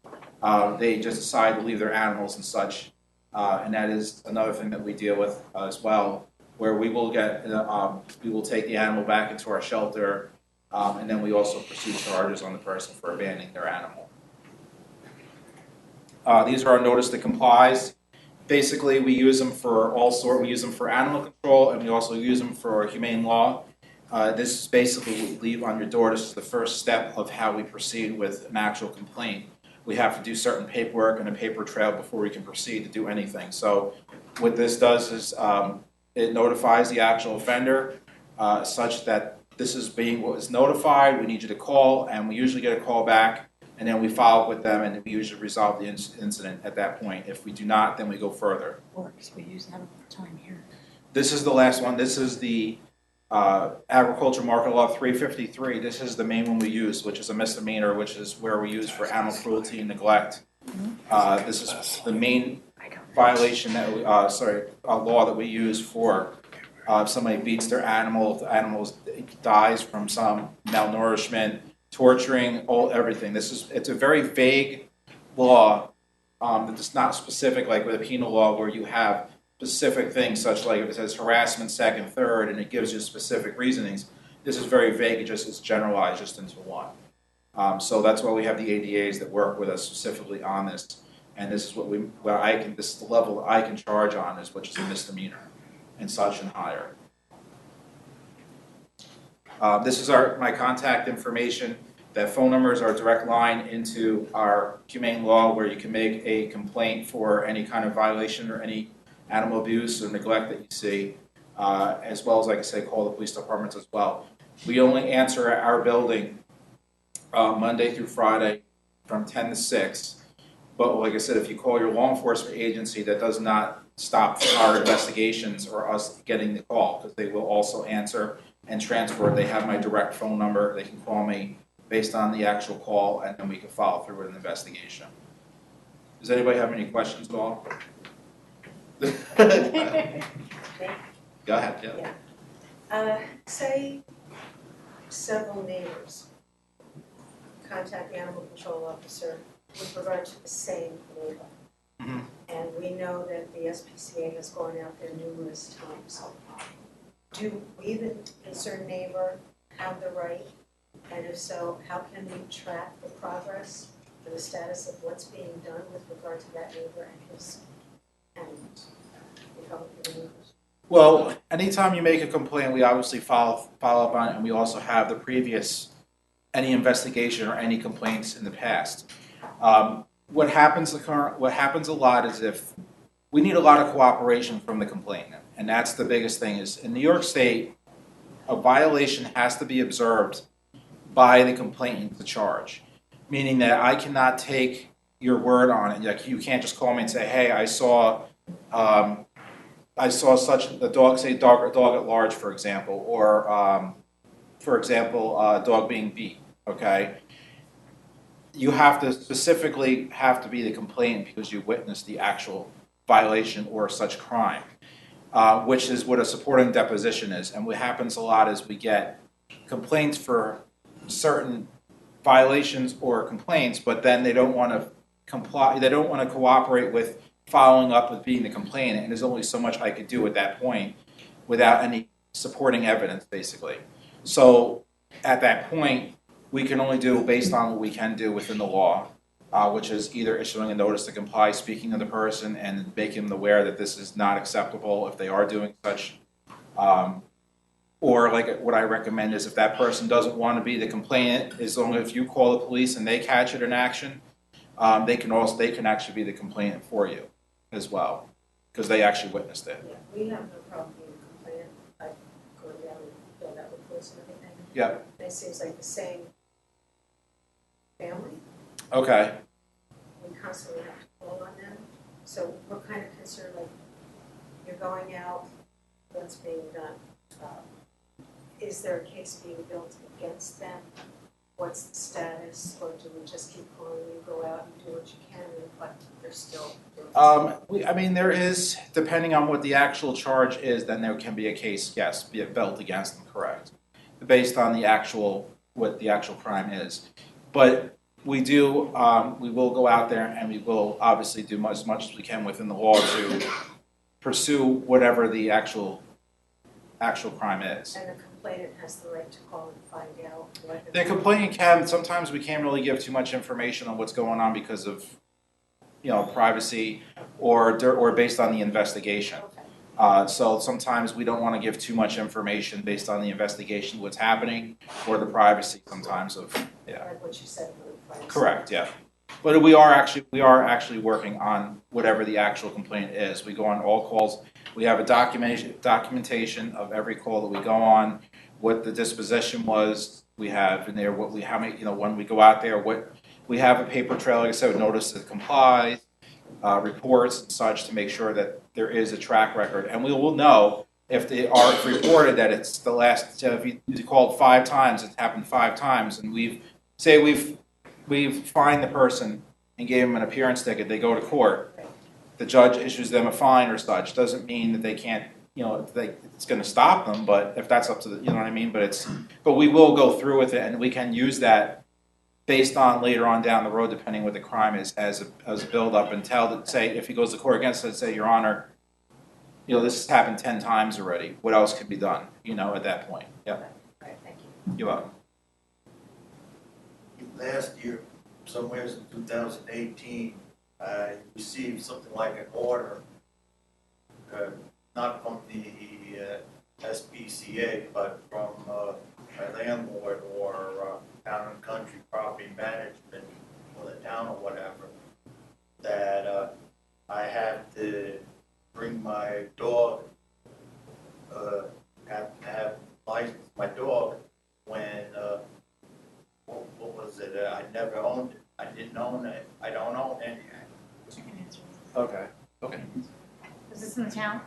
They just decide to leave their animals and such. And that is another thing that we deal with as well, where we will take the animal back into our shelter, and then we also pursue charges on the person for abandoning their animal. These are our notice to complies. Basically, we use them for all sorts. We use them for animal control, and we also use them for humane law. This is basically what we leave on your door. This is the first step of how we proceed with an actual complaint. We have to do certain paperwork and a paper trail before we can proceed to do anything. So what this does is it notifies the actual offender such that this is what was notified. We need you to call, and we usually get a call back. And then we follow up with them, and we usually resolve the incident at that point. If we do not, then we go further. We use that all the time here. This is the last one. This is the Agricultural Market Law 353. This is the main one we use, which is a misdemeanor, which is where we use for animal cruelty and neglect. This is the main violation that we, law that we use for if somebody beats their animal, if the animal dies from some malnourishment, torturing, everything. It's a very vague law that is not specific, like with a penal law where you have specific things such like if it says harassment, second, third, and it gives you specific reasonings. This is very vague, it's generalized just into one. So that's why we have the ADAs that work with us specifically on this. And this is this is the level I can charge on this, which is a misdemeanor and such and higher. This is my contact information. That phone number is our direct line into our humane law where you can make a complaint for any kind of violation or any animal abuse or neglect that you see, as well as, like I say, call the police departments as well. We only answer at our building Monday through Friday from 10 to 6. But like I said, if you call your law enforcement agency, that does not stop our investigations or us getting the call, because they will also answer and transfer. They have my direct phone number. They can call me based on the actual call, and then we can follow through with an investigation. Does anybody have any questions at all? Go ahead, yeah. Say several neighbors contact the animal control officer with regard to the same neighbor. Mhm. And we know that the SPCA has gone out there numerous times. Do we, the concerned neighbor, have the right? And if so, how can we track the progress or the status of what's being done with regard to that neighbor and his animals? Well, anytime you make a complaint, we obviously follow up on it, and we also have the previous, any investigation or any complaints in the past. What happens a lot is if we need a lot of cooperation from the complainant, and that's the biggest thing is in New York State, a violation has to be observed by the complainant to charge, meaning that I cannot take your word on it. Like you can't just call me and say, "Hey, I saw such a dog, say dog at large, for example, or a dog being beat." Okay, you have to specifically have to be the complainant because you witnessed the actual violation or such crime, which is what a supporting deposition is. And what happens a lot is we get complaints for certain violations or complaints, but then they don't want to comply. They don't want to cooperate with following up with being the complainant, and there's only so much I could do at that point without any supporting evidence, basically. So at that point, we can only do based on what we can do within the law, which is either issuing a notice to comply, speaking to the person, and making them aware that this is not acceptable if they are doing such. Or like what I recommend is if that person doesn't want to be the complainant, as long as if you call the police and they catch it in action, they can actually be the complainant for you as well, because they actually witnessed it. Yeah, we have no problem being a complainant. I go down and fill out reports and everything. Yep. It seems like the same family. Okay. We constantly have to call on them. So we're kind of concerned, like, you're going out, what's being done? Is there a case being built against them? What's the status? Or do we just keep calling you, go out and do what you can, but they're still doing There is, depending on what the actual charge is, then there can be a case, yes, be built against them, correct, based on what the actual crime is. But we will go out there and we will obviously do as much as we can within the law to pursue whatever the actual crime is. And the complainant has the right to call and find out what. The complainant sometimes we can't really give too much information on what's going on because of, privacy or based on the investigation. Okay. So sometimes we don't want to give too much information based on the investigation, what's happening, or the privacy sometimes of, yeah. Like what you said about the privacy. Correct, yeah. But we are actually working on whatever the actual complaint is. We go on all calls. We have a documentation of every call that we go on, what the disposition was. We have in there when we go out there, we have a paper trail, like I said, notice that complies, reports and such to make sure that there is a track record. And we will know if they are reported that it's the last, if you called 5 times, it's happened 5 times, and we've fined the person and gave them an appearance ticket, they go to court, the judge issues them a fine or such, doesn't mean that they can't, it's gonna stop them, but if that's up to the, you know what I mean, but we will go through with it, and we can use that based on later on down the road, depending what the crime is, as a build-up, and say, if he goes to court against it, say, Your Honor, this has happened 10 times already, what else could be done, at that point, yep. Right, thank you. You're welcome. Last year, somewhere in 2018, I received something like an order, not from the SPCA, but from my landlord or Town and Country Property Management for the town or whatever, that I have to bring my dog, have to have license my dog when, what was it, I never owned it, I didn't own it, I don't own any. Okay. Is this in the town?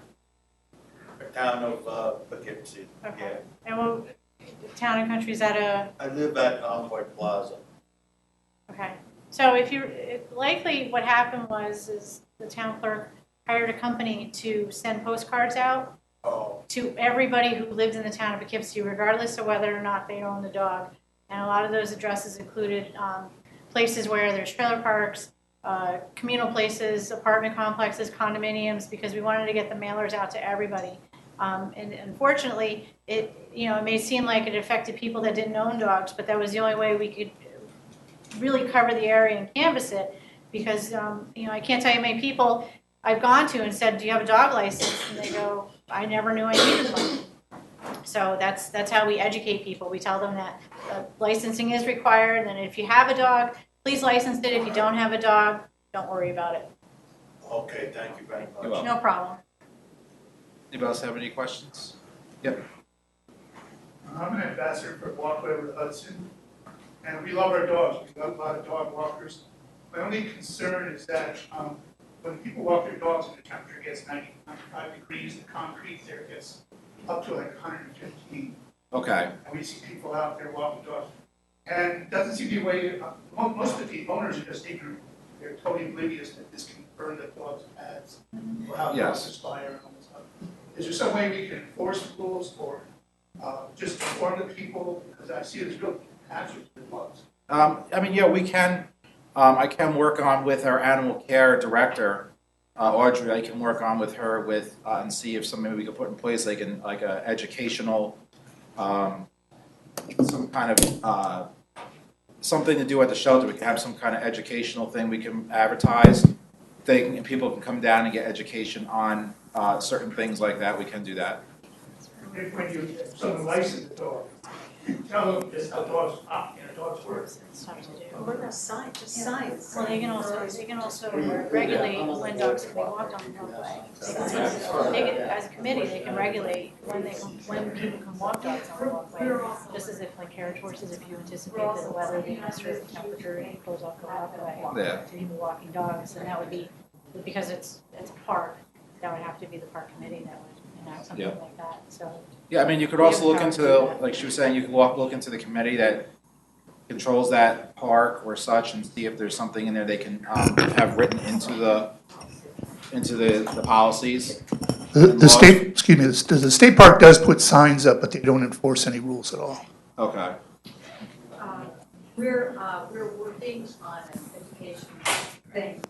The town of Poughkeepsie, Okay. yeah. And what, Town and Country, is that a, I live at Envoy Plaza. okay. So likely what happened is the town clerk hired a company to send postcards out Oh, to everybody who lived in the town of Poughkeepsie, regardless of whether or not they owned the dog. And a lot of those addresses included places where there's trailer parks, communal places, apartment complexes, condominiums, because we wanted to get the mailers out to everybody. And unfortunately, it may seem like it affected people that didn't own dogs, but that was the only way we could really cover the area and canvass it. Because I can't tell you how many people I've gone to and said, "Do you have a dog license?" And they go, "I never knew I needed one." So that's how we educate people. We tell them that licensing is required, and if you have a dog, please license it. If you don't have a dog, don't worry about it. okay, thank you very You're much. welcome. No problem. Anybody else have any questions? Yep. I'm an ambassador for Walkway with Hudson, and we love our dogs. We love a lot of dog walkers. My only concern is that when people walk their dogs and the temperature gets 95 degrees, the concrete there gets up to like 115. Okay. And we see people out there walking dogs. And it doesn't seem to be a way, most of the owners are just ignorant. They're totally oblivious that this can burn the dogs' pads, or how Yes. dogs aspire and all this stuff. Is there some way we can enforce rules or just inform the people? Because I see there's real hazards with dogs. We can. I can work on with our animal care director, Audrey. I can work on with her and see if something we could put in place, like a educational, some kind of something to do at the shelter. We can have some kind of educational thing we can advertise. People can come down and get education on certain things like that. We can do that. If someone licenses a dog, tell them this how dogs operate, dogs work. It's tough to do. What about signs, just signs? Well, they can also regulate when dogs can be walked on the walkway. As a committee, they can regulate when people can walk dogs on the walkway. Just as if like carriage horses, if you anticipate that the weather being a certain temperature, it goes off the walkway Yeah. to people walking dogs, and that would be, because it's a park, that would have to be the park committee that would enact something Yeah. like that, so. Yeah, you could also look into, like she was saying, you could look into the committee that controls that park or such, and see if there's something in there they can have written into the policies. The state, excuse me, the state park does put signs up, but they don't enforce any rules at all. Okay. We're working on an education thing.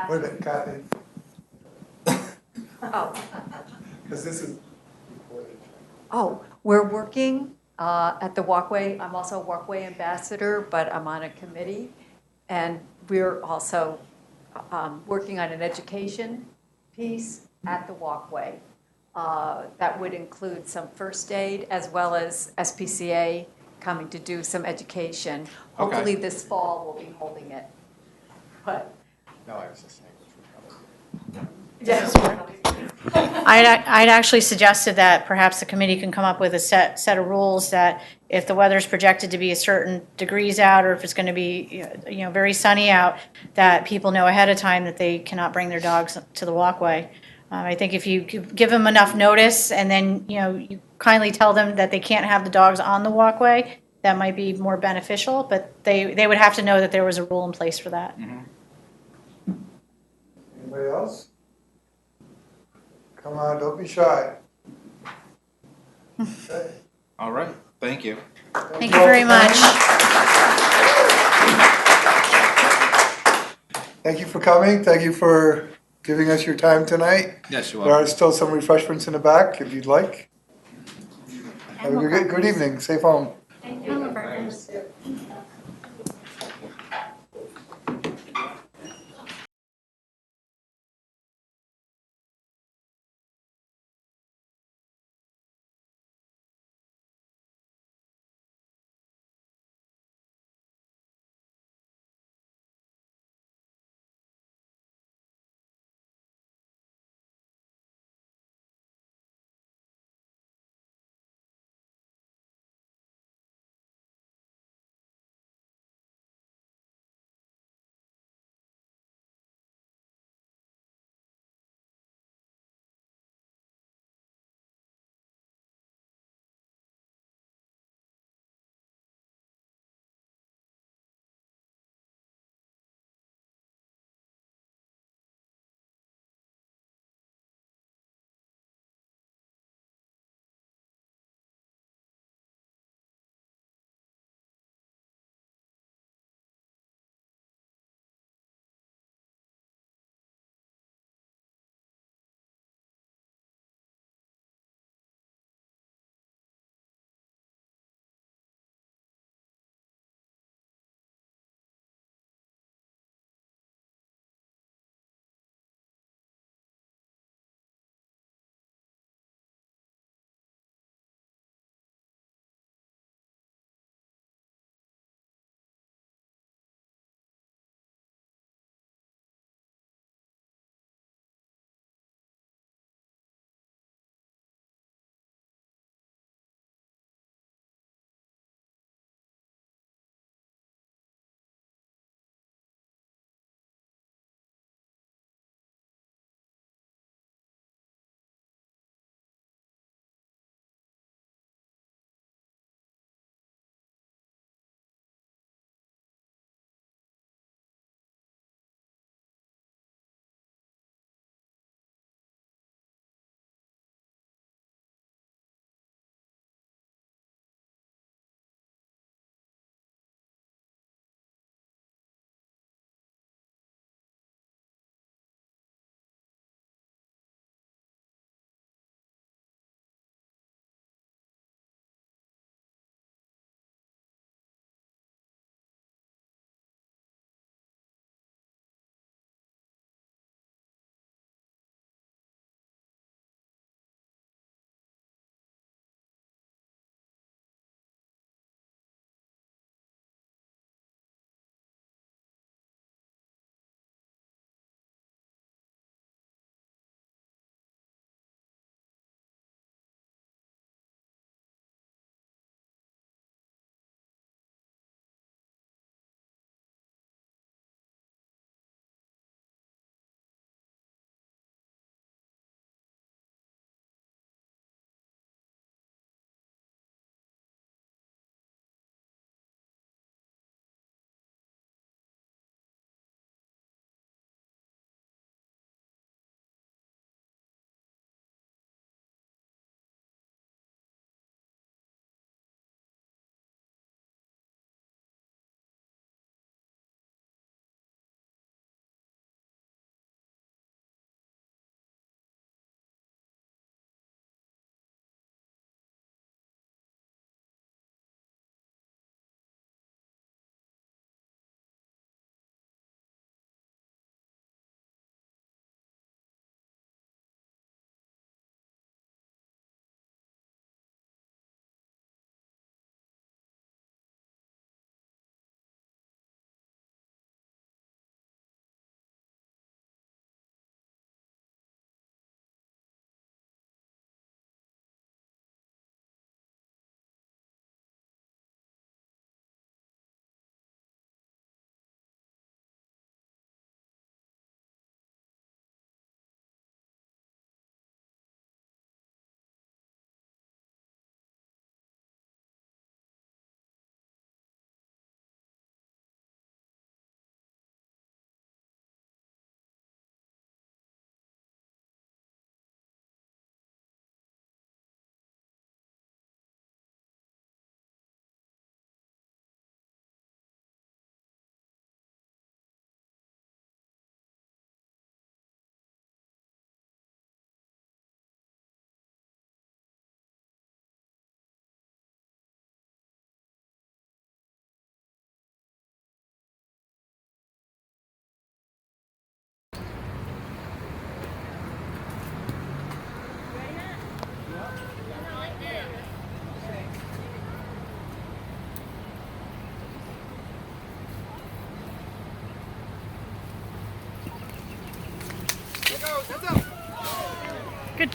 Wait a minute, Kathy, Oh, because this is. We're working at the Walkway. I'm also a Walkway ambassador, but I'm on a committee. And we're also working on an education piece at the Walkway. That would include some first aid as well as SPCA coming to do some education. Hopefully this fall we'll be holding it. But No, I was just saying. Yes. I'd actually suggested that perhaps the committee can come up with a set of rules that if the weather's projected to be a certain degrees out, or if it's going to be, very sunny out, that people know ahead of time that they cannot bring their dogs to the walkway. I think if you give them enough notice and then, you kindly tell them that they can't have the dogs on the walkway, that might be more beneficial, but they would have to know that there was a rule in place for that. Anybody else? Come on, don't be shy. Okay. All right, thank you. Thank you very much. Thank you for coming. Thank you for giving us your time tonight. Yes, you There are. are still some refreshments in the back if you'd like. Have a good evening. Safe home.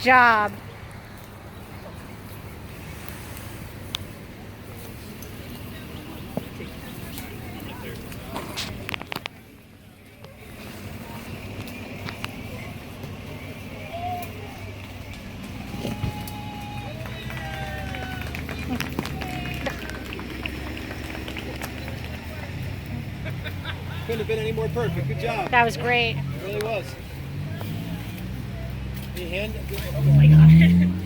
job. Couldn't have been any more perfect. Good job. That was great. It really was. Any hand? Oh my God.